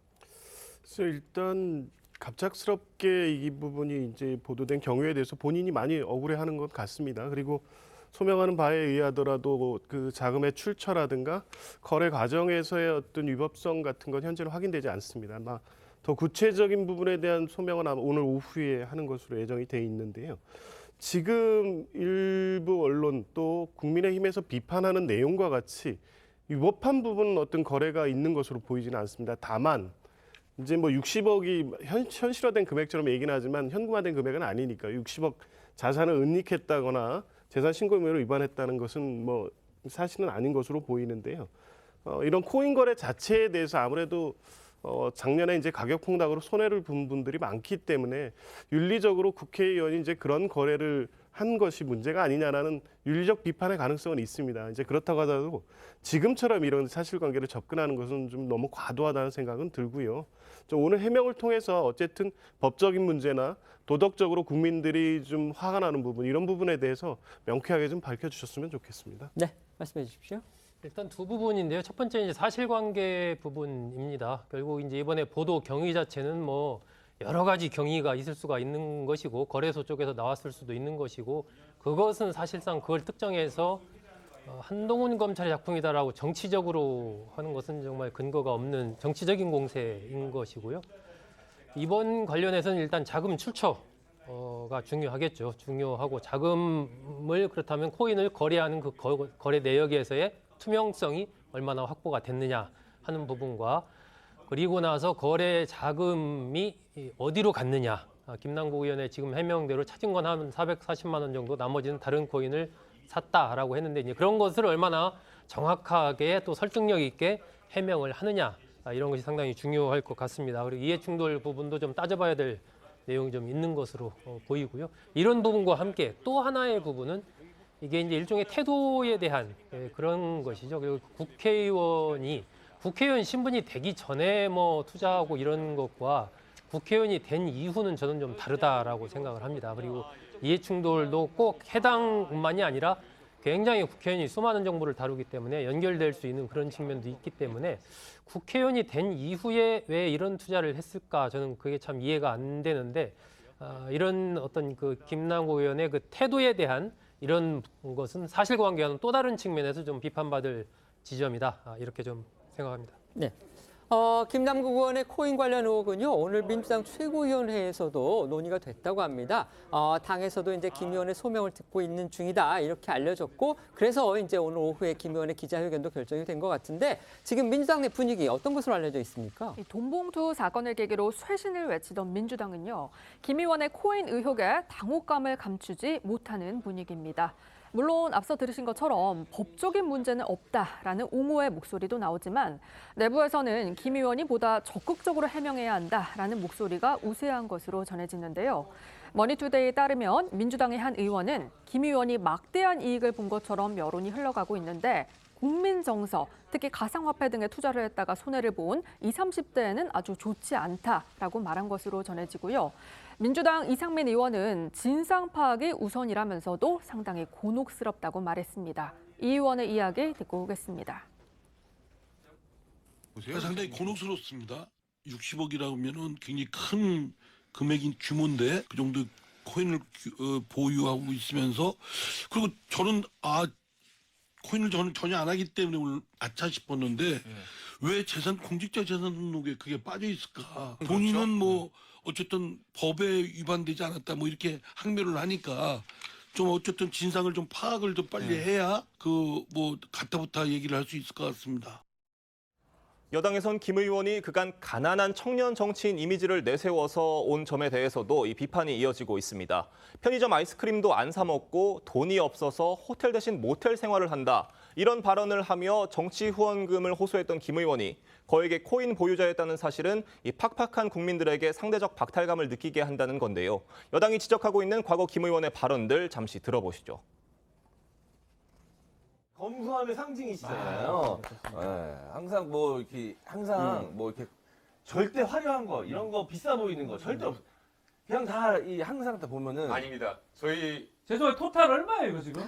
그래서 일단 갑작스럽게 이 부분이 이제 보도된 경우에 대해서 본인이 많이 억울해하는 것 같습니다. 그리고 소명하는 바에 의하더라도 그 자금의 출처라든가 거래 과정에서의 어떤 위법성 같은 건 현재는 확인되지 않습니다. 아마 더 구체적인 부분에 대한 소명은 아마 오늘 오후에 하는 것으로 예정이 돼 있는데요. 지금 일부 언론 또 국민의힘에서 비판하는 내용과 같이 위법한 부분 어떤 거래가 있는 것으로 보이지는 않습니다. 다만 이제 뭐 60억이 현실화된 금액처럼 얘기는 하지만 현금화된 금액은 아니니까 60억 자산을 은닉했다거나 재산 신고 의무를 위반했다는 것은 뭐 사실은 아닌 것으로 보이는데요. 이런 코인 거래 자체에 대해서 아무래도 작년에 이제 가격 폭락으로 손해를 본 분들이 많기 때문에 윤리적으로 국회의원이 이제 그런 거래를 한 것이 문제가 아니냐라는 윤리적 비판의 가능성은 있습니다. 이제 그렇다고 하더라도 지금처럼 이런 사실관계를 접근하는 것은 좀 너무 과도하다는 생각은 들고요. 오늘 해명을 통해서 어쨌든 법적인 문제나 도덕적으로 국민들이 좀 화가 나는 부분 이런 부분에 대해서 명쾌하게 좀 밝혀주셨으면 좋겠습니다. 네, 말씀해 주십시오. 일단 두 부분인데요. 첫 번째 이제 사실관계 부분입니다. 결국 이제 이번에 보도 경위 자체는 뭐 여러 가지 경위가 있을 수가 있는 것이고 거래소 쪽에서 나왔을 수도 있는 것이고 그것은 사실상 그걸 특정해서 한동훈 검찰의 작품이다라고 정치적으로 하는 것은 정말 근거가 없는 정치적인 공세인 것이고요. 이번 관련해서는 일단 자금 출처가 중요하겠죠. 중요하고 자금을 그렇다면 코인을 거래하는 그 거래 내역에서의 투명성이 얼마나 확보가 됐느냐 하는 부분과 그리고 나서 거래 자금이 어디로 갔느냐. 김남국 의원의 지금 해명대로 찾은 건 한 440만 원 정도, 나머지는 다른 코인을 샀다라고 했는데 이제 그런 것을 얼마나 정확하게 또 설득력 있게 해명을 하느냐 이런 것이 상당히 중요할 것 같습니다. 그리고 이해충돌 부분도 좀 따져봐야 될 내용이 좀 있는 것으로 보이고요. 이런 부분과 함께 또 하나의 부분은 이게 이제 일종의 태도에 대한 그런 것이죠. 그리고 국회의원 신분이 되기 전에 뭐 투자하고 이런 것과 국회의원이 된 이후는 저는 좀 다르다라고 생각을 합니다. 그리고 이해충돌도 꼭 해당뿐만이 아니라 굉장히 국회의원이 수많은 정보를 다루기 때문에 연결될 수 있는 그런 측면도 있기 때문에 국회의원이 된 이후에 왜 이런 투자를 했을까 저는 그게 참 이해가 안 되는데 이런 어떤 그 김남국 의원의 그 태도에 대한 이런 것은 사실관계와는 또 다른 측면에서 좀 비판받을 지점이다 이렇게 좀 생각합니다. 네. 김남국 의원의 코인 관련 의혹은요, 오늘 민주당 최고위원회에서도 논의가 됐다고 합니다. 당에서도 이제 김 의원의 소명을 듣고 있는 중이다, 이렇게 알려졌고, 그래서 이제 오늘 오후에 김 의원의 기자회견도 결정이 된 것 같은데, 지금 민주당 내 분위기 어떤 것으로 알려져 있습니까? 돈봉투 사건을 계기로 쇄신을 외치던 민주당은요, 김 의원의 코인 의혹에 당혹감을 감추지 못하는 분위기입니다. 물론 앞서 들으신 것처럼 법적인 문제는 없다라는 옹호의 목소리도 나오지만 내부에서는 김 의원이 보다 적극적으로 해명해야 한다라는 목소리가 우세한 것으로 전해지는데요. 머니투데이에 따르면 민주당의 한 의원은 김 의원이 막대한 이익을 본 것처럼 여론이 흘러가고 있는데 국민 정서, 특히 가상화폐 등에 투자를 했다가 손해를 본 20, 30대에는 아주 좋지 않다라고 말한 것으로 전해지고요. 민주당 이상민 의원은 진상 파악이 우선이라면서도 상당히 곤혹스럽다고 말했습니다. 이 의원의 이야기 듣고 오겠습니다. 상당히 곤혹스럽습니다. 60억이라고 하면은 굉장히 큰 금액인 규모인데 그 정도 코인을 보유하고 있으면서 그리고 저는 코인을 저는 전혀 안 하기 때문에 오늘 아차 싶었는데 왜 공직자 재산 등록에 그게 빠져 있을까? 본인은 뭐 어쨌든 법에 위반되지 않았다 뭐 이렇게 항변을 하니까 좀 어쨌든 진상을 좀 파악을 좀 빨리 해야 그 뭐 가타부타 얘기를 할 수 있을 것 같습니다. 여당에선 김 의원이 그간 가난한 청년 정치인 이미지를 내세워서 온 점에 대해서도 이 비판이 이어지고 있습니다. 편의점 아이스크림도 안 사 먹고 돈이 없어서 호텔 대신 모텔 생활을 한다. 이런 발언을 하며 정치 후원금을 호소했던 김 의원이 거액의 코인 보유자였다는 사실은 이 팍팍한 국민들에게 상대적 박탈감을 느끼게 한다는 건데요. 여당이 지적하고 있는 과거 김 의원의 발언들 잠시 들어보시죠. 검소함의 상징이시잖아요. 항상 뭐 이렇게 뭐 이렇게 절대 화려한 거 이런 거 비싸 보이는 거 절대 없어. 그냥 다 항상 다 보면은 아닙니다. 저희 죄송해요. 토탈 얼마예요 이거 지금?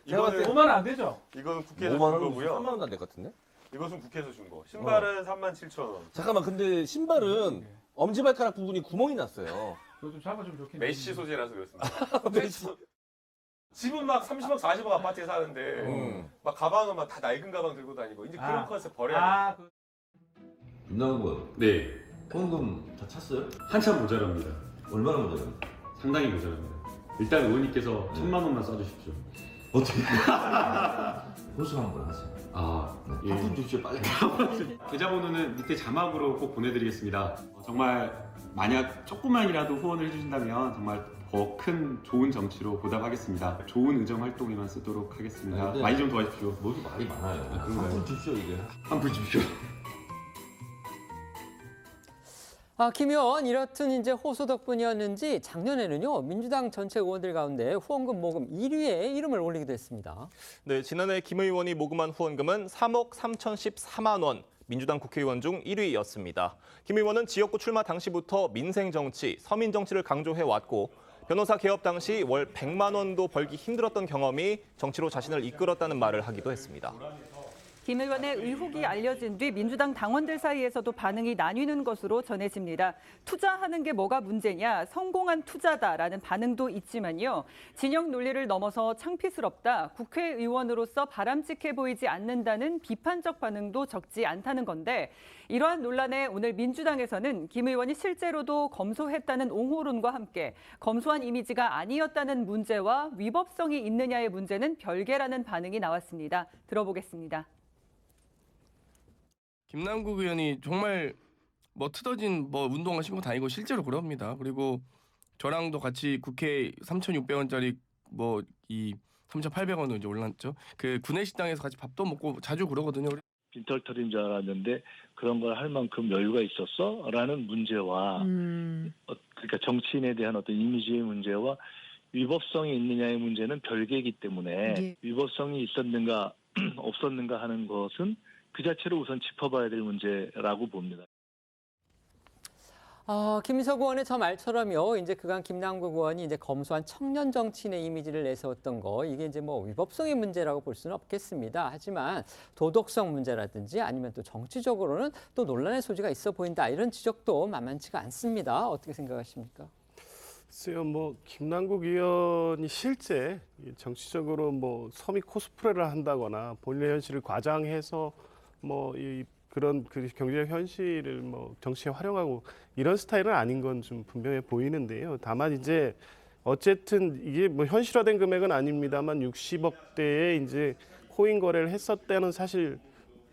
제가 봤을 때 5만 원 안 되죠? 이건 국회에서 5만 준 원, 거고요. 3만 원도 안 될 것 같은데? 이것은 국회에서 준 거. 신발은 37,000원. 잠깐만, 근데 신발은 엄지발가락 부분이 구멍이 났어요. 그거 좀 잡아주면 좋겠네. 메쉬 소재라서 그렇습니다. 집은 막 30억, 40억 아파트에 사는데 막 가방은 막 다 낡은 가방 들고 다니고 이제 그런 컨셉 버려야 돼. 김남국 네. 후원금 다 찼어요? 한참 모자랍니다. 얼마나 모자라요? 상당히 모자랍니다. 일단 의원님께서 1,000만 원만 써주십시오. 어떻게? 호소한 걸 하세요. 예. 한푼 주십시오, 빨리. 계좌번호는 밑에 자막으로 꼭 보내드리겠습니다. 정말 만약 조금만이라도 후원을 해주신다면 정말 더 큰 좋은 정치로 보답하겠습니다. 좋은 의정 활동에만 쓰도록 하겠습니다. 네. 많이 좀 도와주십시오. 뭐도 말이 많아요. 그런가요? 한푼 주십시오, 이게. 한푼 주십시오. 김 의원 이렇든 이제 호소 덕분이었는지 작년에는요 민주당 전체 의원들 가운데 후원금 모금 1위에 이름을 올리기도 했습니다. 네, 지난해 김 의원이 모금한 후원금은 3억 3,014만 원. 민주당 국회의원 중 1위였습니다. 김 의원은 지역구 출마 당시부터 민생 정치, 서민 정치를 강조해왔고 변호사 개업 당시 월 100만 원도 벌기 힘들었던 경험이 정치로 자신을 이끌었다는 말을 하기도 했습니다. 김 의원의 의혹이 알려진 뒤 민주당 당원들 사이에서도 반응이 나뉘는 것으로 전해집니다. 투자하는 게 뭐가 문제냐, 성공한 투자다라는 반응도 있지만요. 진영 논리를 넘어서 창피스럽다, 국회의원으로서 바람직해 보이지 않는다는 비판적 반응도 적지 않다는 건데 이러한 논란에 오늘 민주당에서는 김 의원이 실제로도 검소했다는 옹호론과 함께 검소한 이미지가 아니었다는 문제와 위법성이 있느냐의 문제는 별개라는 반응이 나왔습니다. 들어보겠습니다. 김남국 의원이 정말 뭐 트어진 뭐 운동하신 거 다니고 실제로 그럽니다. 그리고 저랑도 같이 국회 3,600원짜리 뭐 이 3,800원으로 이제 올랐죠. 그 구내식당에서 같이 밥도 먹고 자주 그러거든요. 빈털털인 줄 알았는데 그런 걸 할 만큼 여유가 있었어? 라는 문제와 그러니까 정치인에 대한 어떤 이미지의 문제와 위법성이 있느냐의 문제는 별개이기 때문에 위법성이 있었는가 없었는가 하는 것은 그 자체로 우선 짚어봐야 될 문제라고 봅니다. 김희석 의원의 저 말처럼요. 이제 그간 김남국 의원이 이제 검소한 청년 정치인의 이미지를 내세웠던 거 이게 이제 뭐 위법성의 문제라고 볼 수는 없겠습니다. 하지만 도덕성 문제라든지 아니면 또 정치적으로는 또 논란의 소지가 있어 보인다 이런 지적도 만만치가 않습니다. 어떻게 생각하십니까? 글쎄요, 뭐 김남국 의원이 실제 정치적으로 뭐 서밋 코스프레를 한다거나 본인의 현실을 과장해서 뭐 그런 경제적 현실을 뭐 정치에 활용하고 이런 스타일은 아닌 건 좀 분명해 보이는데요. 다만 이제 어쨌든 이게 뭐 현실화된 금액은 아닙니다만 60억대의 이제 코인 거래를 했었다는 사실이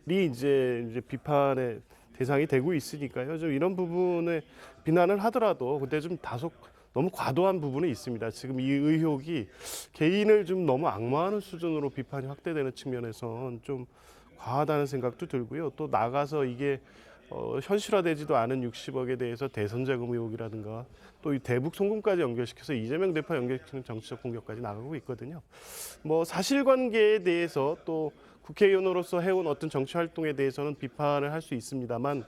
이제 비판의 대상이 되고 있으니까요. 좀 이런 부분에 비난을 하더라도 근데 좀 다소 너무 과도한 부분이 있습니다. 지금 이 의혹이 개인을 좀 너무 악마하는 수준으로 비판이 확대되는 측면에선 좀 과하다는 생각도 들고요. 또 나가서 이게 현실화되지도 않은 60억에 대해서 대선 자금 의혹이라든가 또 이 대북 송금까지 연결시켜서 이재명 대표 연결시키는 정치적 공격까지 나가고 있거든요. 뭐 사실관계에 대해서 또 국회의원으로서 해온 어떤 정치 활동에 대해서는 비판을 할 수 있습니다만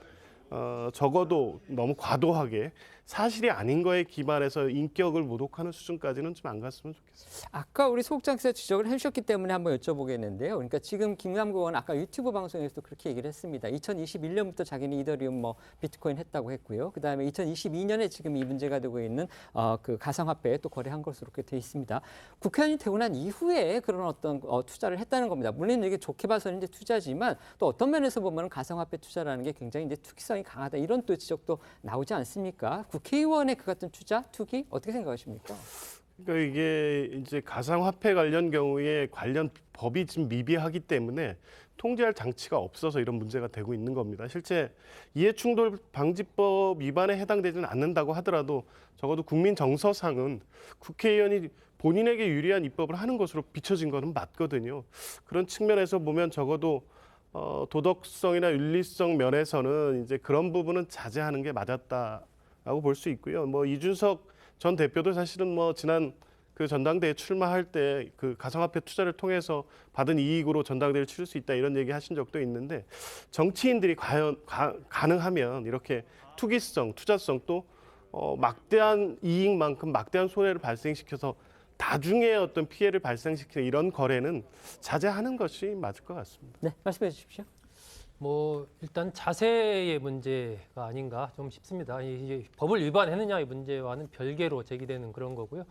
적어도 너무 과도하게 사실이 아닌 거에 기반해서 인격을 모독하는 수준까지는 좀 안 갔으면 좋겠습니다. 아까 우리 소극장에서 지적을 해주셨기 때문에 한번 여쭤보겠는데요. 그러니까 지금 김남국 의원 아까 유튜브 방송에서도 그렇게 얘기를 했습니다. 2021년부터 자기는 이더리움 비트코인 했다고 했고요. 그다음에 2022년에 지금 이 문제가 되고 있는 그 가상화폐 또 거래한 것으로 그렇게 돼 있습니다. 국회의원이 되고 난 이후에 그런 어떤 투자를 했다는 겁니다. 물론 이게 좋게 봐서는 이제 투자지만 또 어떤 면에서 보면 가상화폐 투자라는 게 굉장히 이제 투기성이 강하다 이런 또 지적도 나오지 않습니까? 국회의원의 그 같은 투자, 투기 어떻게 생각하십니까? 그러니까 이게 이제 가상화폐 관련 경우에 관련 법이 지금 미비하기 때문에 통제할 장치가 없어서 이런 문제가 되고 있는 겁니다. 실제 이해충돌방지법 위반에 해당되지는 않는다고 하더라도 적어도 국민 정서상은 국회의원이 본인에게 유리한 입법을 하는 것으로 비춰진 것은 맞거든요. 그런 측면에서 보면 적어도 도덕성이나 윤리성 면에서는 이제 그런 부분은 자제하는 게 맞았다라고 볼 수 있고요. 뭐 이준석 전 대표도 사실은 뭐 지난 그 전당대회 출마할 때 그 가상화폐 투자를 통해서 받은 이익으로 전당대회를 치를 수 있다 이런 얘기 하신 적도 있는데 정치인들이 과연 가능하면 이렇게 투기성, 투자성 또 막대한 이익만큼 막대한 손해를 발생시켜서 다중에 어떤 피해를 발생시키는 이런 거래는 자제하는 것이 맞을 것 같습니다. 네, 말씀해 주십시오. 뭐 일단 자세의 문제가 아닌가 좀 싶습니다. 이 법을 위반했느냐의 문제와는 별개로 제기되는 그런 거고요.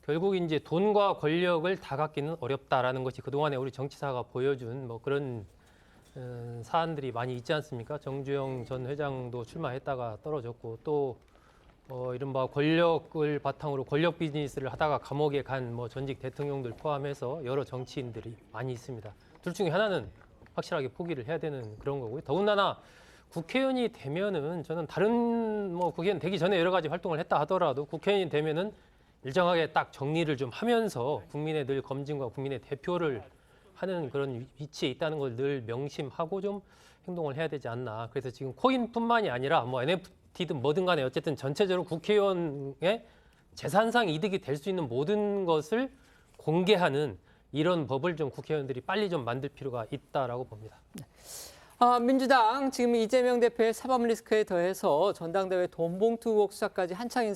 결국 이제 돈과 권력을 다 갖기는 어렵다라는 것이 그동안에 우리 정치사가 보여준 뭐 그런 사안들이 많이 있지 않습니까? 정주영 전 회장도 출마했다가 떨어졌고 또 이른바 권력을 바탕으로 권력 비즈니스를 하다가 감옥에 간 뭐 전직 대통령들 포함해서 여러 정치인들이 많이 있습니다. 둘 중에 하나는 확실하게 포기를 해야 되는 그런 거고요. 더군다나 국회의원이 되면은 저는 다른 뭐 국회의원 되기 전에 여러 가지 활동을 했다 하더라도 국회의원이 되면은 일정하게 딱 정리를 좀 하면서 국민의 늘 검증과 국민의 대표를 하는 그런 위치에 있다는 걸 늘 명심하고 좀 행동을 해야 되지 않나. 그래서 지금 코인뿐만이 아니라 뭐 NFT든 뭐든 간에 어쨌든 전체적으로 국회의원의 재산상 이득이 될 수 있는 모든 것을 공개하는 이런 법을 좀 국회의원들이 빨리 좀 만들 필요가 있다라고 봅니다. 민주당 지금 이재명 대표의 사법 리스크에 더해서 전당대회 돈봉투 의혹 수사까지 한창인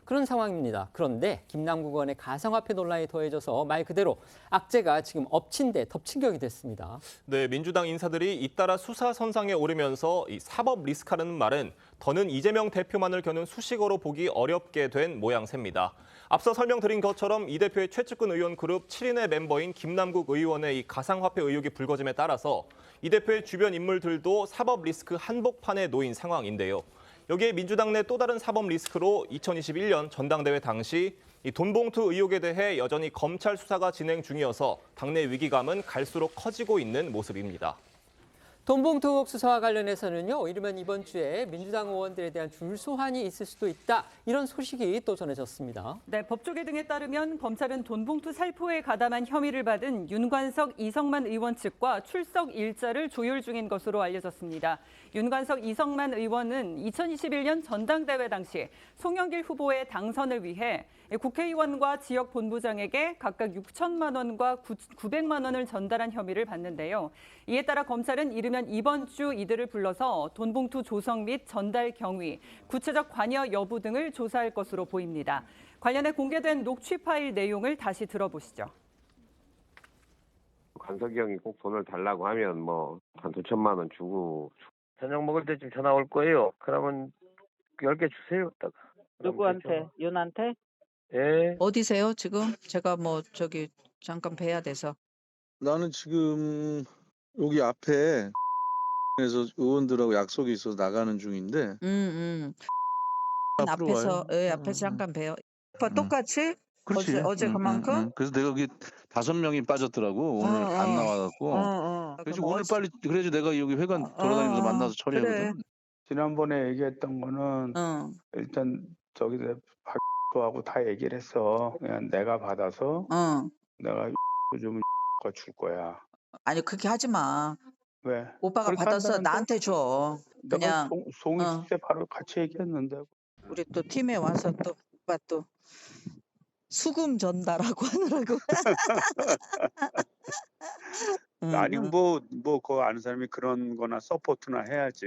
그런 상황입니다. 그런데 김남국 의원의 가상화폐 논란이 더해져서 말 그대로 악재가 지금 엎친 데 덮친 격이 됐습니다. 네, 민주당 인사들이 잇따라 수사 선상에 오르면서 이 사법 리스크라는 말은 더는 이재명 대표만을 겨눈 수식어로 보기 어렵게 된 모양새입니다. 앞서 설명드린 것처럼 이 대표의 최측근 의원 그룹 7인의 멤버인 김남국 의원의 이 가상화폐 의혹이 불거짐에 따라서 이 대표의 주변 인물들도 사법 리스크 한복판에 놓인 상황인데요. 여기에 민주당 내 또 다른 사법 리스크로 2021년 전당대회 당시 이 돈봉투 의혹에 대해 여전히 검찰 수사가 진행 중이어서 당내 위기감은 갈수록 커지고 있는 모습입니다. 돈봉투 의혹 수사와 관련해서는요, 이르면 이번 주에 민주당 의원들에 대한 줄소환이 있을 수도 있다. 이런 소식이 또 전해졌습니다. 네, 법조계 등에 따르면 검찰은 돈봉투 살포에 가담한 혐의를 받은 윤관석, 이성만 의원 측과 출석 일자를 조율 중인 것으로 알려졌습니다. 윤관석, 이성만 의원은 2021년 전당대회 당시 송영길 후보의 당선을 위해 국회의원과 지역 본부장에게 각각 6천만 원과 900만 원을 전달한 혐의를 받는데요. 이에 따라 검찰은 이르면 이번 주 이들을 불러서 돈봉투 조성 및 전달 경위, 구체적 관여 여부 등을 조사할 것으로 보입니다. 관련해 공개된 녹취 파일 내용을 다시 들어보시죠. 관석이 형이 꼭 돈을 달라고 하면 뭐 한 2천만 원 주고 저녁 먹을 때쯤 전화 올 거예요. 그러면 10개 주세요. 딱. 누구한테? 윤한테? 예. 어디세요 지금? 제가 뭐 저기 잠깐 뵈야 돼서. 나는 지금 여기 앞에 에서 의원들하고 약속이 있어서 나가는 중인데. 앞에서 앞에서 잠깐 봬요. 똑같이? 그렇지. 어제 그만큼? 그래서 내가 여기 5명이 빠졌더라고. 오늘 안 나와갖고. 그래서 오늘 빨리 그래야지 내가 여기 회관 돌아다니면서 만나서 처리하거든. 그래. 지난번에 얘기했던 거는 일단 저기 하고 다 얘기를 했어. 그냥 내가 받아서 내가 좀 줄 거야. 아니 그렇게 하지 마. 왜? 오빠가 받아서 한다는데? 나한테 줘. 내가 그냥 송이 있을 때 바로 같이 얘기했는데. 우리 또 팀에 와서 또 오빠 또 수금 전달하고 하느라고. 아니 뭐 그거 아는 사람이 그런 거나 서포트나 해야지.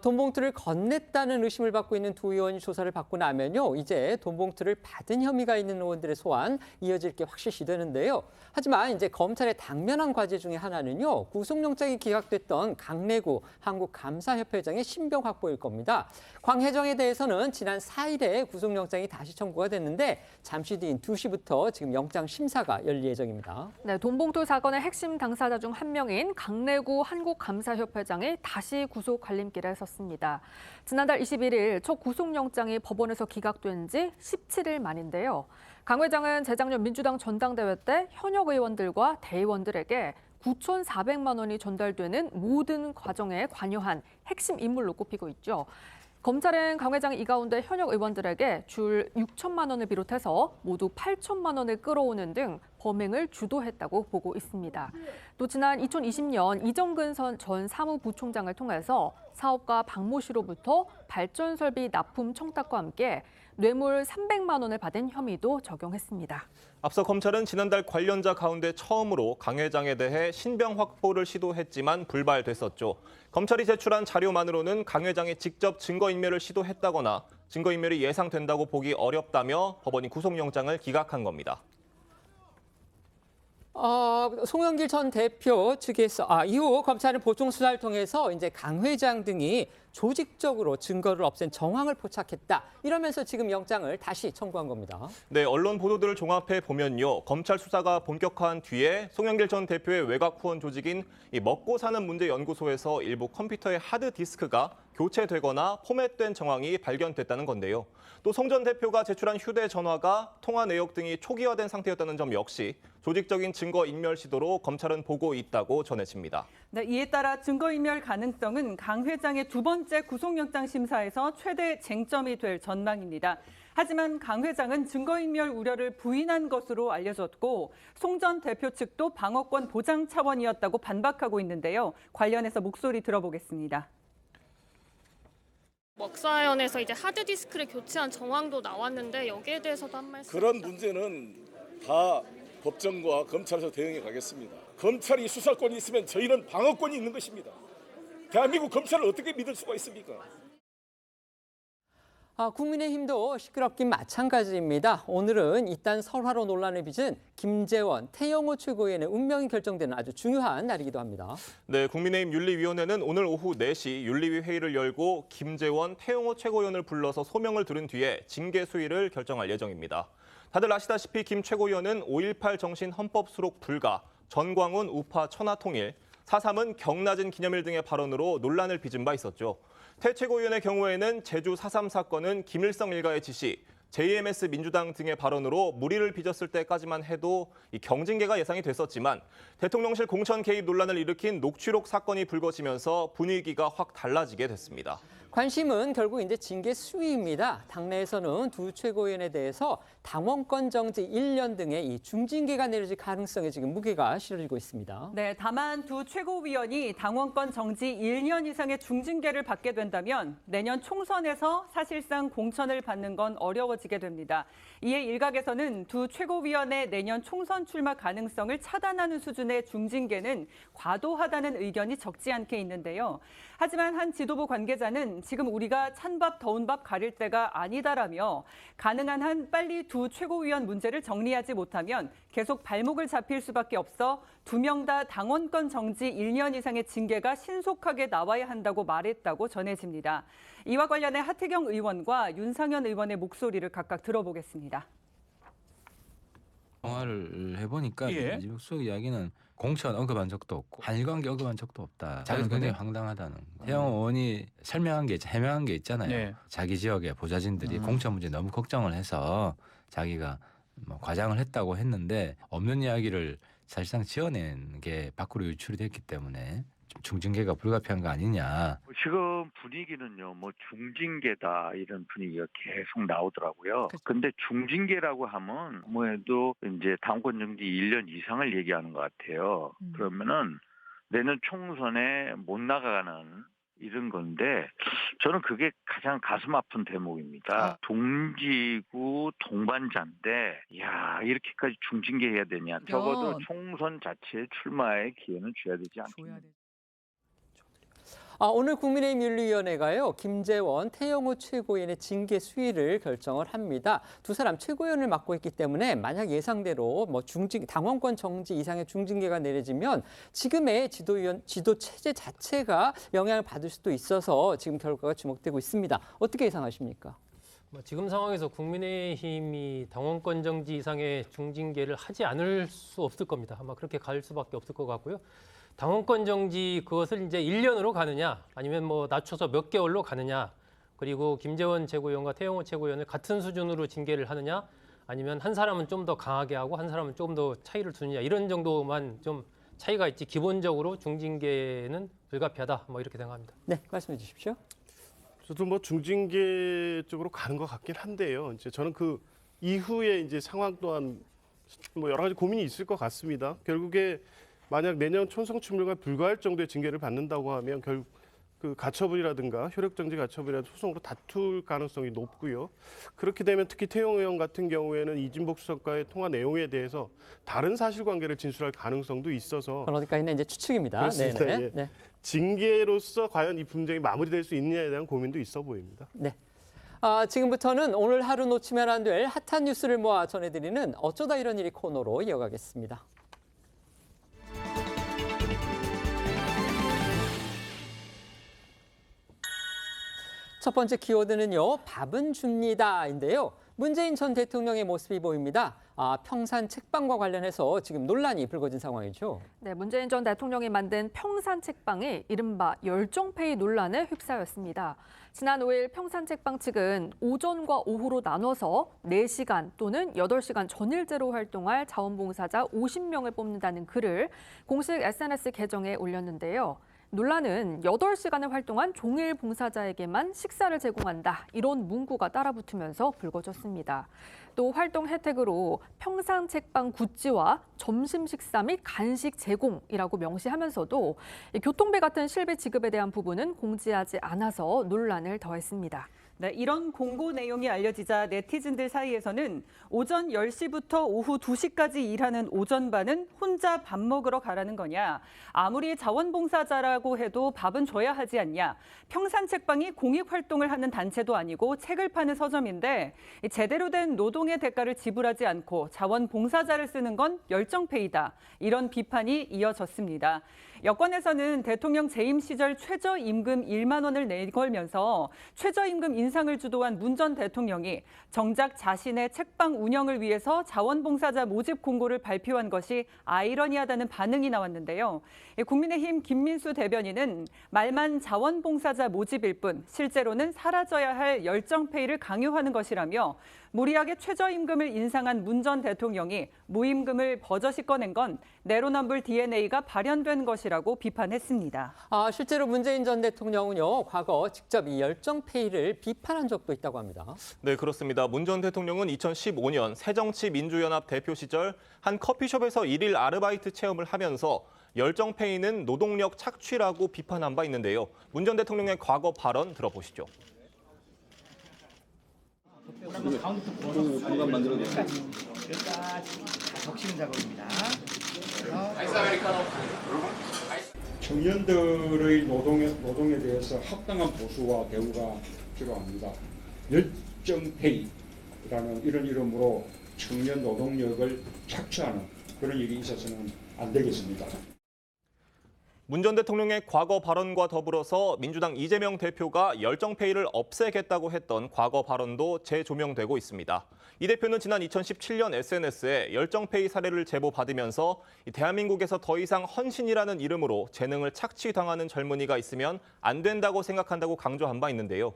돈 봉투를 건넸다는 의심을 받고 있는 두 의원이 조사를 받고 나면요, 이제 돈 봉투를 받은 혐의가 있는 의원들의 소환 이어질 게 확실시 되는데요. 하지만 이제 검찰의 당면한 과제 중에 하나는요, 구속영장이 기각됐던 강내구 한국감사협회장의 신병 확보일 겁니다. 광 회장에 대해서는 지난 4일에 구속영장이 다시 청구가 됐는데 잠시 뒤인 2시부터 지금 영장 심사가 열릴 예정입니다. 네, 돈 봉투 사건의 핵심 당사자 중 한 명인 강내구 한국감사협회장이 다시 구속 갈림길에 섰습니다. 지난달 21일 첫 구속영장이 법원에서 기각된 지 17일 만인데요. 강 회장은 재작년 민주당 전당대회 때 현역 의원들과 대의원들에게 9,400만 원이 전달되는 모든 과정에 관여한 핵심 인물로 꼽히고 있죠. 검찰은 강 회장이 이 가운데 현역 의원들에게 줄 6천만 원을 비롯해서 모두 8천만 원을 끌어오는 등 범행을 주도했다고 보고 있습니다. 또 지난 2020년 이정근 전 사무부총장을 통해서 사업가 박모 씨로부터 발전설비 납품 청탁과 함께 뇌물 300만 원을 받은 혐의도 적용했습니다. 앞서 검찰은 지난달 관련자 가운데 처음으로 강 회장에 대해 신병 확보를 시도했지만 불발됐었죠. 검찰이 제출한 자료만으로는 강 회장이 직접 증거인멸을 시도했다거나 증거인멸이 예상된다고 보기 어렵다며 법원이 구속영장을 기각한 겁니다. 송영길 전 대표 측에서 이후 검찰은 보충 수사를 통해서 이제 강 회장 등이 조직적으로 증거를 없앤 정황을 포착했다. 이러면서 지금 영장을 다시 청구한 겁니다. 네, 언론 보도들을 종합해 보면요, 검찰 수사가 본격화한 뒤에 송영길 전 대표의 외곽 후원 조직인 이 먹고 사는 문제 연구소에서 일부 컴퓨터의 하드 디스크가 교체되거나 포맷된 정황이 발견됐다는 건데요. 또 송 전 대표가 제출한 휴대전화가 통화 내역 등이 초기화된 상태였다는 점 역시 조직적인 증거인멸 시도로 검찰은 보고 있다고 전해집니다. 네, 이에 따라 증거인멸 가능성은 강 회장의 두 번째 구속영장 심사에서 최대 쟁점이 될 전망입니다. 하지만 강 회장은 증거인멸 우려를 부인한 것으로 알려졌고 송 전 대표 측도 방어권 보장 차원이었다고 반박하고 있는데요. 관련해서 목소리 들어보겠습니다. 먹사연에서 이제 하드디스크를 교체한 정황도 나왔는데 여기에 대해서도 한 말씀. 그런 문제는 다 법정과 검찰에서 대응해 가겠습니다. 검찰이 수사권이 있으면 저희는 방어권이 있는 것입니다. 대한민국 검찰을 어떻게 믿을 수가 있습니까? 국민의힘도 시끄럽긴 마찬가지입니다. 오늘은 이딴 설화로 논란을 빚은 김재원, 태영호 최고위원의 운명이 결정되는 아주 중요한 날이기도 합니다. 네, 국민의힘 윤리위원회는 오늘 오후 4시 윤리위 회의를 열고 김재원, 태영호 최고위원을 불러서 소명을 들은 뒤에 징계 수위를 결정할 예정입니다. 다들 아시다시피 김 최고위원은 5.18 정신 헌법 수록 불가, 전광훈 우파 천하통일, 4.3은 경낮은 기념일 등의 발언으로 논란을 빚은 바 있었죠. 태 최고위원의 경우에는 제주 4.3 사건은 김일성 일가의 지시, JMS 민주당 등의 발언으로 물의를 빚었을 때까지만 해도 이 경징계가 예상이 됐었지만 대통령실 공천 개입 논란을 일으킨 녹취록 사건이 불거지면서 분위기가 확 달라지게 됐습니다. 관심은 결국 이제 징계 수위입니다. 당내에서는 두 최고위원에 대해서 당원권 정지 1년 등의 이 중징계가 내려질 가능성에 지금 무게가 실어지고 있습니다. 네, 다만 두 최고위원이 당원권 정지 1년 이상의 중징계를 받게 된다면 내년 총선에서 사실상 공천을 받는 건 어려워지게 됩니다. 이에 일각에서는 두 최고위원의 내년 총선 출마 가능성을 차단하는 수준의 중징계는 과도하다는 의견이 적지 않게 있는데요. 하지만 한 지도부 관계자는 지금 우리가 찬밥 더운 밥 가릴 때가 아니다라며 가능한 한 빨리 두 최고위원 문제를 정리하지 못하면 계속 발목을 잡힐 수밖에 없어 두 명 다 당원권 정지 1년 이상의 징계가 신속하게 나와야 한다고 말했다고 전해집니다. 이와 관련해 하태경 의원과 윤상현 의원의 목소리를 각각 들어보겠습니다. 통화를 해보니까 예. 이준석 이야기는 공천 언급한 적도 없고 한일관계 언급한 적도 없다. 자기는 굉장히 황당하다는. 태영 의원이 설명한 게 해명한 게 있잖아요. 네. 자기 지역의 보좌진들이 공천 문제 너무 걱정을 해서 자기가 뭐 과장을 했다고 했는데 없는 이야기를 사실상 지어낸 게 밖으로 유출이 됐기 때문에 좀 중징계가 불가피한 거 아니냐. 지금 분위기는요, 뭐 중징계다 이런 분위기가 계속 나오더라고요. 근데 중징계라고 하면 뭐해도 이제 당권 정지 1년 이상을 얘기하는 것 같아요. 그러면은 내년 총선에 못 나가는 이런 건데 저는 그게 가장 가슴 아픈 대목입니다. 동지구 동반자인데 야 이렇게까지 중징계해야 되냐. 적어도 총선 자체에 출마의 기회는 줘야 되지 않겠냐. 오늘 국민의힘 윤리위원회가요, 김재원, 태영호 최고위원의 징계 수위를 결정을 합니다. 두 사람 최고위원을 맡고 있기 때문에 만약 예상대로 당원권 정지 이상의 중징계가 내려지면 지금의 지도 체제 자체가 영향을 받을 수도 있어서 지금 결과가 주목되고 있습니다. 어떻게 예상하십니까? 지금 상황에서 국민의힘이 당원권 정지 이상의 중징계를 하지 않을 수 없을 겁니다. 아마 그렇게 갈 수밖에 없을 것 같고요. 당원권 정지 그것을 이제 1년으로 가느냐 아니면 낮춰서 몇 개월로 가느냐 그리고 김재원 최고위원과 태영호 최고위원을 같은 수준으로 징계를 하느냐 아니면 한 사람은 좀 더 강하게 하고 한 사람은 조금 더 차이를 두느냐 이런 정도만 좀 차이가 있지 기본적으로 중징계는 불가피하다 이렇게 생각합니다. 네, 말씀해 주십시오. 저도 중징계 쪽으로 가는 것 같긴 한데요. 이제 저는 그 이후에 이제 상황 또한 여러 가지 고민이 있을 것 같습니다. 결국에 만약 내년 총선 출마가 불가할 정도의 징계를 받는다고 하면 결국 그 가처분이라든가 효력정지 가처분이라든가 소송으로 다툴 가능성이 높고요. 그렇게 되면 특히 태영 의원 같은 경우에는 이진복 수석과의 통화 내용에 대해서 다른 사실관계를 진술할 가능성도 있어서 그건 어디까지는 이제 추측입니다. 그렇습니다. 예. 네. 징계로서 과연 이 분쟁이 마무리될 수 있느냐에 대한 고민도 있어 보입니다. 네. 지금부터는 오늘 하루 놓치면 안 될 핫한 뉴스를 모아 전해드리는 어쩌다 이런 일이 코너로 이어가겠습니다. 첫 번째 키워드는요, 밥은 줍니다인데요. 문재인 전 대통령의 모습이 보입니다. 평산 책방과 관련해서 지금 논란이 불거진 상황이죠. 네, 문재인 전 대통령이 만든 평산 책방이 이른바 열정페이 논란에 휩싸였습니다. 지난 5일 평산 책방 측은 오전과 오후로 나눠서 4시간 또는 8시간 전일제로 활동할 자원봉사자 50명을 뽑는다는 글을 공식 SNS 계정에 올렸는데요. 논란은 8시간을 활동한 종일 봉사자에게만 식사를 제공한다. 이런 문구가 따라붙으면서 불거졌습니다. 또 활동 혜택으로 평상 책방 굿즈와 점심 식사 및 간식 제공이라고 명시하면서도 교통비 같은 실비 지급에 대한 부분은 공지하지 않아서 논란을 더했습니다. 네, 이런 공고 내용이 알려지자 네티즌들 사이에서는 오전 10시부터 오후 2시까지 일하는 오전반은 혼자 밥 먹으러 가라는 거냐. 아무리 자원봉사자라고 해도 밥은 줘야 하지 않냐. 평산책방이 공익활동을 하는 단체도 아니고 책을 파는 서점인데 제대로 된 노동의 대가를 지불하지 않고 자원봉사자를 쓰는 건 열정페이다. 이런 비판이 이어졌습니다. 여권에서는 대통령 재임 시절 최저임금 1만 원을 내걸면서 최저임금 인상을 주도한 문 전 대통령이 정작 자신의 책방 운영을 위해서 자원봉사자 모집 공고를 발표한 것이 아이러니하다는 반응이 나왔는데요. 국민의힘 김민수 대변인은 말만 자원봉사자 모집일 뿐 실제로는 사라져야 할 열정페이를 강요하는 것이라며 무리하게 최저임금을 인상한 문 전 대통령이 무임금을 버젓이 꺼낸 건 내로남불 DNA가 발현된 것이라고 비판했습니다. 실제로 문재인 전 대통령은요, 과거 직접 이 열정페이를 비판한 적도 있다고 합니다. 네, 그렇습니다. 문 전 대통령은 2015년 새정치민주연합 대표 시절 한 커피숍에서 1일 아르바이트 체험을 하면서 열정페이는 노동력 착취라고 비판한 바 있는데요. 문 전 대통령의 과거 발언 들어보시죠. 공간 만들어주세요. 적시는 작업입니다. 청년들의 노동에 대해서 합당한 보수와 대우가 필요합니다. 열정페이라는 이런 이름으로 청년 노동력을 착취하는 그런 일이 있어서는 안 되겠습니다. 문 전 대통령의 과거 발언과 더불어서 민주당 이재명 대표가 열정페이를 없애겠다고 했던 과거 발언도 재조명되고 있습니다. 이 대표는 지난 2017년 SNS에 열정페이 사례를 제보받으면서 대한민국에서 더 이상 헌신이라는 이름으로 재능을 착취당하는 젊은이가 있으면 안 된다고 생각한다고 강조한 바 있는데요.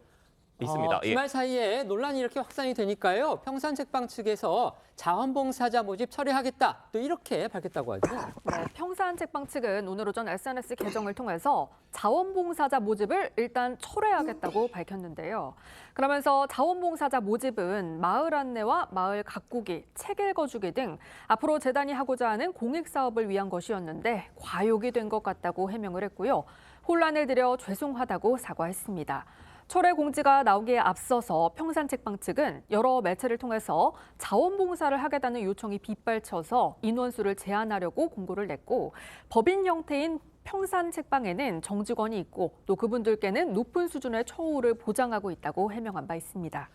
있습니다. 주말 사이에 논란이 이렇게 확산이 되니까요. 평산책방 측에서 자원봉사자 모집 철회하겠다. 또 이렇게 밝혔다고 하죠. 네, 평산책방 측은 오늘 오전 SNS 계정을 통해서 자원봉사자 모집을 일단 철회하겠다고 밝혔는데요. 그러면서 자원봉사자 모집은 마을 안내와 마을 가꾸기, 책 읽어주기 등 앞으로 재단이 하고자 하는 공익사업을 위한 것이었는데 과욕이 된 것 같다고 해명을 했고요. 혼란을 드려 죄송하다고 사과했습니다. 철회 공지가 나오기에 앞서서 평산책방 측은 여러 매체를 통해서 자원봉사를 하겠다는 요청이 빗발쳐서 인원수를 제한하려고 공고를 냈고 법인 형태인 평산 책방에는 정직원이 있고 또 그분들께는 높은 수준의 처우를 보장하고 있다고 해명한 바 있습니다.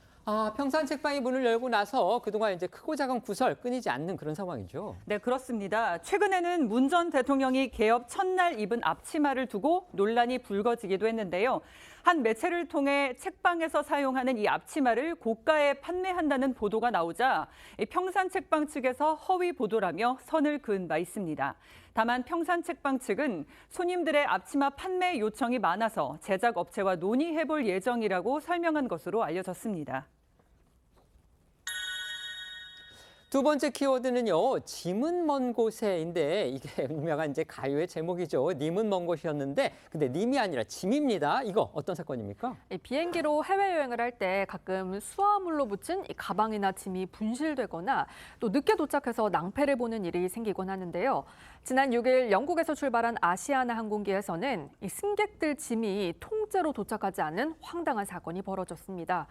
평산 책방이 문을 열고 나서 그동안 이제 크고 작은 구설 끊이지 않는 그런 상황이죠. 네, 그렇습니다. 최근에는 문 전 대통령이 개업 첫날 입은 앞치마를 두고 논란이 불거지기도 했는데요. 한 매체를 통해 책방에서 사용하는 이 앞치마를 고가에 판매한다는 보도가 나오자 평산 책방 측에서 허위 보도라며 선을 그은 바 있습니다. 다만 평산 책방 측은 손님들의 앞치마 판매 요청이 많아서 제작 업체와 논의해볼 예정이라고 설명한 것으로 알려졌습니다. 두 번째 키워드는요, 짐은 먼 곳에인데 이게 유명한 이제 가요의 제목이죠. 님은 먼 곳이었는데 근데 님이 아니라 짐입니다. 이거 어떤 사건입니까? 비행기로 해외여행을 할 때 가끔 수화물로 붙인 이 가방이나 짐이 분실되거나 또 늦게 도착해서 낭패를 보는 일이 생기곤 하는데요. 지난 6일 영국에서 출발한 아시아나 항공기에서는 이 승객들 짐이 통째로 도착하지 않은 황당한 사건이 벌어졌습니다.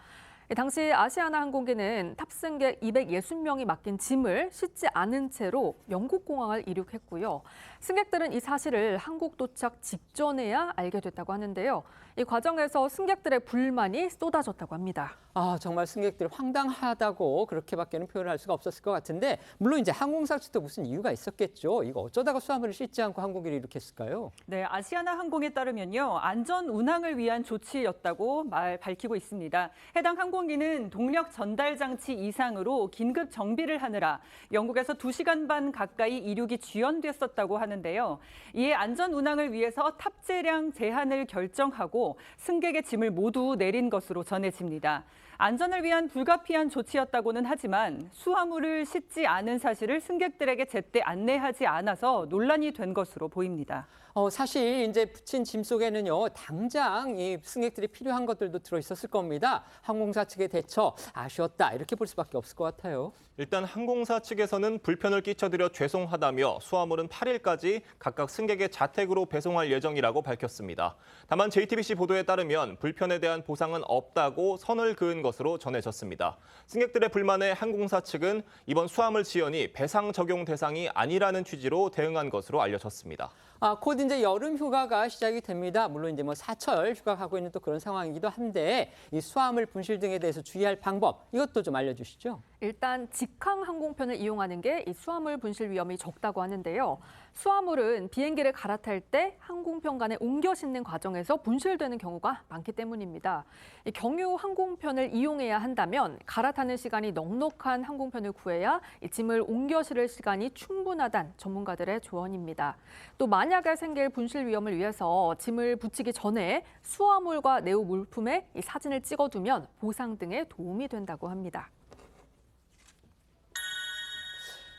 당시 아시아나 항공기는 탑승객 260명이 맡긴 짐을 싣지 않은 채로 영국 공항을 이륙했고요. 승객들은 이 사실을 한국 도착 직전에야 알게 됐다고 하는데요. 이 과정에서 승객들의 불만이 쏟아졌다고 합니다. 정말 승객들이 황당하다고 그렇게밖에는 표현할 수가 없었을 것 같은데 물론 이제 항공사 측도 무슨 이유가 있었겠죠. 이거 어쩌다가 수화물을 싣지 않고 항공기를 이륙했을까요? 네, 아시아나 항공에 따르면요. 안전 운항을 위한 조치였다고 밝히고 있습니다. 해당 항공기는 동력 전달 장치 이상으로 긴급 정비를 하느라 영국에서 2시간 반 가까이 이륙이 지연됐었다고 하는데요. 이에 안전 운항을 위해서 탑재량 제한을 결정하고 승객의 짐을 모두 내린 것으로 전해집니다. 안전을 위한 불가피한 조치였다고는 하지만 수화물을 싣지 않은 사실을 승객들에게 제때 안내하지 않아서 논란이 된 것으로 보입니다. 사실 이제 붙인 짐 속에는요, 당장 이 승객들이 필요한 것들도 들어있었을 겁니다. 항공사 측의 대처 아쉬웠다 이렇게 볼 수밖에 없을 것 같아요. 일단 항공사 측에서는 불편을 끼쳐드려 죄송하다며 수화물은 8일까지 각각 승객의 자택으로 배송할 예정이라고 밝혔습니다. 다만 JTBC 보도에 따르면 불편에 대한 보상은 없다고 선을 그은 것으로 전해졌습니다. 승객들의 불만에 항공사 측은 이번 수화물 지연이 배상 적용 대상이 아니라는 취지로 대응한 것으로 알려졌습니다. 곧 이제 여름 휴가가 시작이 됩니다. 물론 이제 사철 휴가 가고 있는 또 그런 상황이기도 한데 이 수화물 분실 등에 대해서 주의할 방법 이것도 좀 알려주시죠. 일단 직항 항공편을 이용하는 게 이 수화물 분실 위험이 적다고 하는데요. 수화물은 비행기를 갈아탈 때 항공편 간에 옮겨 싣는 과정에서 분실되는 경우가 많기 때문입니다. 이 경유 항공편을 이용해야 한다면 갈아타는 시간이 넉넉한 항공편을 구해야 이 짐을 옮겨 실을 시간이 충분하다는 전문가들의 조언입니다. 또 만약에 생길 분실 위험을 위해서 짐을 붙이기 전에 수화물과 내부 물품에 이 사진을 찍어두면 보상 등에 도움이 된다고 합니다.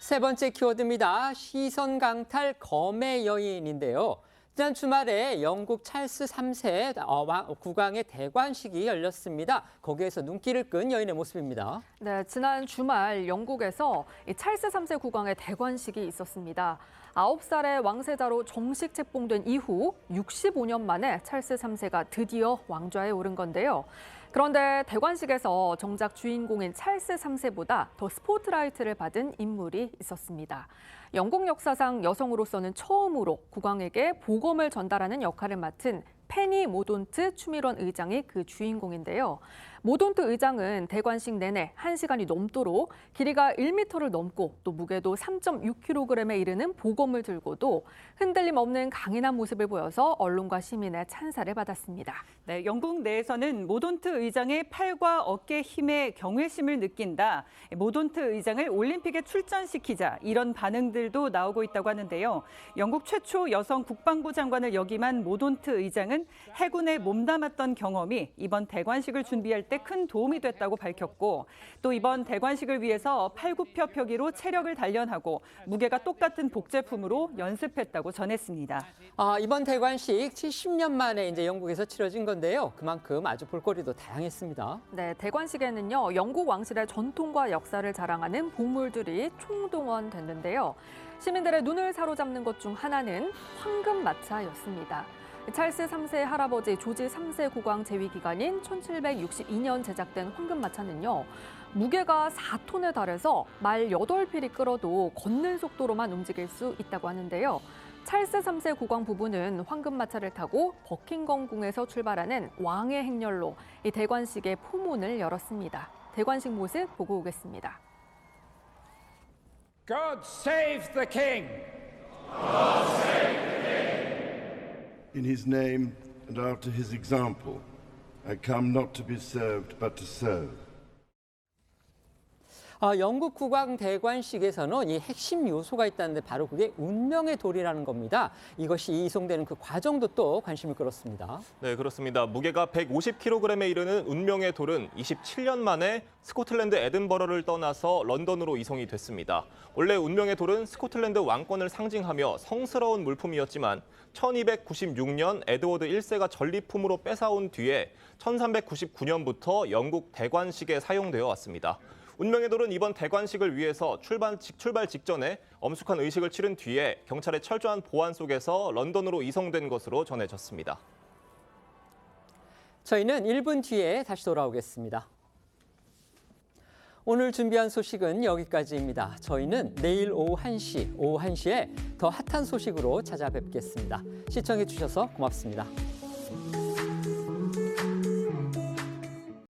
세 번째 키워드입니다. 시선 강탈 검의 여인인데요. 지난 주말에 영국 찰스 3세 국왕의 대관식이 열렸습니다. 거기에서 눈길을 끈 여인의 모습입니다. 네, 지난 주말 영국에서 이 찰스 3세 국왕의 대관식이 있었습니다. 9살의 왕세자로 정식 책봉된 이후 65년 만에 찰스 3세가 드디어 왕좌에 오른 건데요. 그런데 대관식에서 정작 주인공인 찰스 3세보다 더 스포트라이트를 받은 인물이 있었습니다. 영국 역사상 여성으로서는 처음으로 국왕에게 복음을 전달하는 역할을 맡은 페니 모돈트 추미론 의장이 그 주인공인데요. 모돈트 의장은 대관식 내내 1시간이 넘도록 길이가 1m를 넘고 또 무게도 3.6kg에 이르는 보검을 들고도 흔들림 없는 강인한 모습을 보여서 언론과 시민의 찬사를 받았습니다. 네, 영국 내에서는 모돈트 의장의 팔과 어깨 힘에 경외심을 느낀다. 모돈트 의장을 올림픽에 출전시키자 이런 반응들도 나오고 있다고 하는데요. 영국 최초 여성 국방부 장관을 역임한 모돈트 의장은 해군에 몸담았던 경험이 이번 대관식을 준비할 때 큰 도움이 됐다고 밝혔고 또 이번 대관식을 위해서 팔굽혀펴기로 체력을 단련하고 무게가 똑같은 복제품으로 연습했다고 전했습니다. 이번 대관식 70년 만에 이제 영국에서 치러진 건데요. 그만큼 아주 볼거리도 다양했습니다. 네, 대관식에는요. 영국 왕실의 전통과 역사를 자랑하는 보물들이 총동원됐는데요. 시민들의 눈을 사로잡는 것 중 하나는 황금마차였습니다. 찰스 3세 할아버지 조지 3세 국왕 재위 기간인 1762년 제작된 황금마차는요. 무게가 4톤에 달해서 말 8필이 끌어도 걷는 속도로만 움직일 수 있다고 하는데요. 찰스 3세 국왕 부부는 황금마차를 타고 버킹엄궁에서 출발하는 왕의 행렬로 이 대관식의 포문을 열었습니다. 대관식 모습 보고 오겠습니다. God save the king. God save the king. In his name and after his example, I come not to be served but to serve. 영국 국왕 대관식에서는 이 핵심 요소가 있다는데 바로 그게 운명의 돌이라는 겁니다. 이것이 이송되는 그 과정도 또 관심을 끌었습니다. 네, 그렇습니다. 무게가 150kg에 이르는 운명의 돌은 27년 만에 스코틀랜드 에든버러를 떠나서 런던으로 이송이 됐습니다. 원래 운명의 돌은 스코틀랜드 왕권을 상징하며 성스러운 물품이었지만 1296년 에드워드 1세가 전리품으로 뺏어온 뒤에 1399년부터 영국 대관식에 사용되어 왔습니다. 운명의 돌은 이번 대관식을 위해서 출발 직전에 엄숙한 의식을 치른 뒤에 경찰의 철저한 보안 속에서 런던으로 이송된 것으로 전해졌습니다. 저희는 1분 뒤에 다시 돌아오겠습니다. 오늘 준비한 소식은 여기까지입니다. 저희는 내일 오후 1시에 더 핫한 소식으로 찾아뵙겠습니다. 시청해 주셔서 고맙습니다.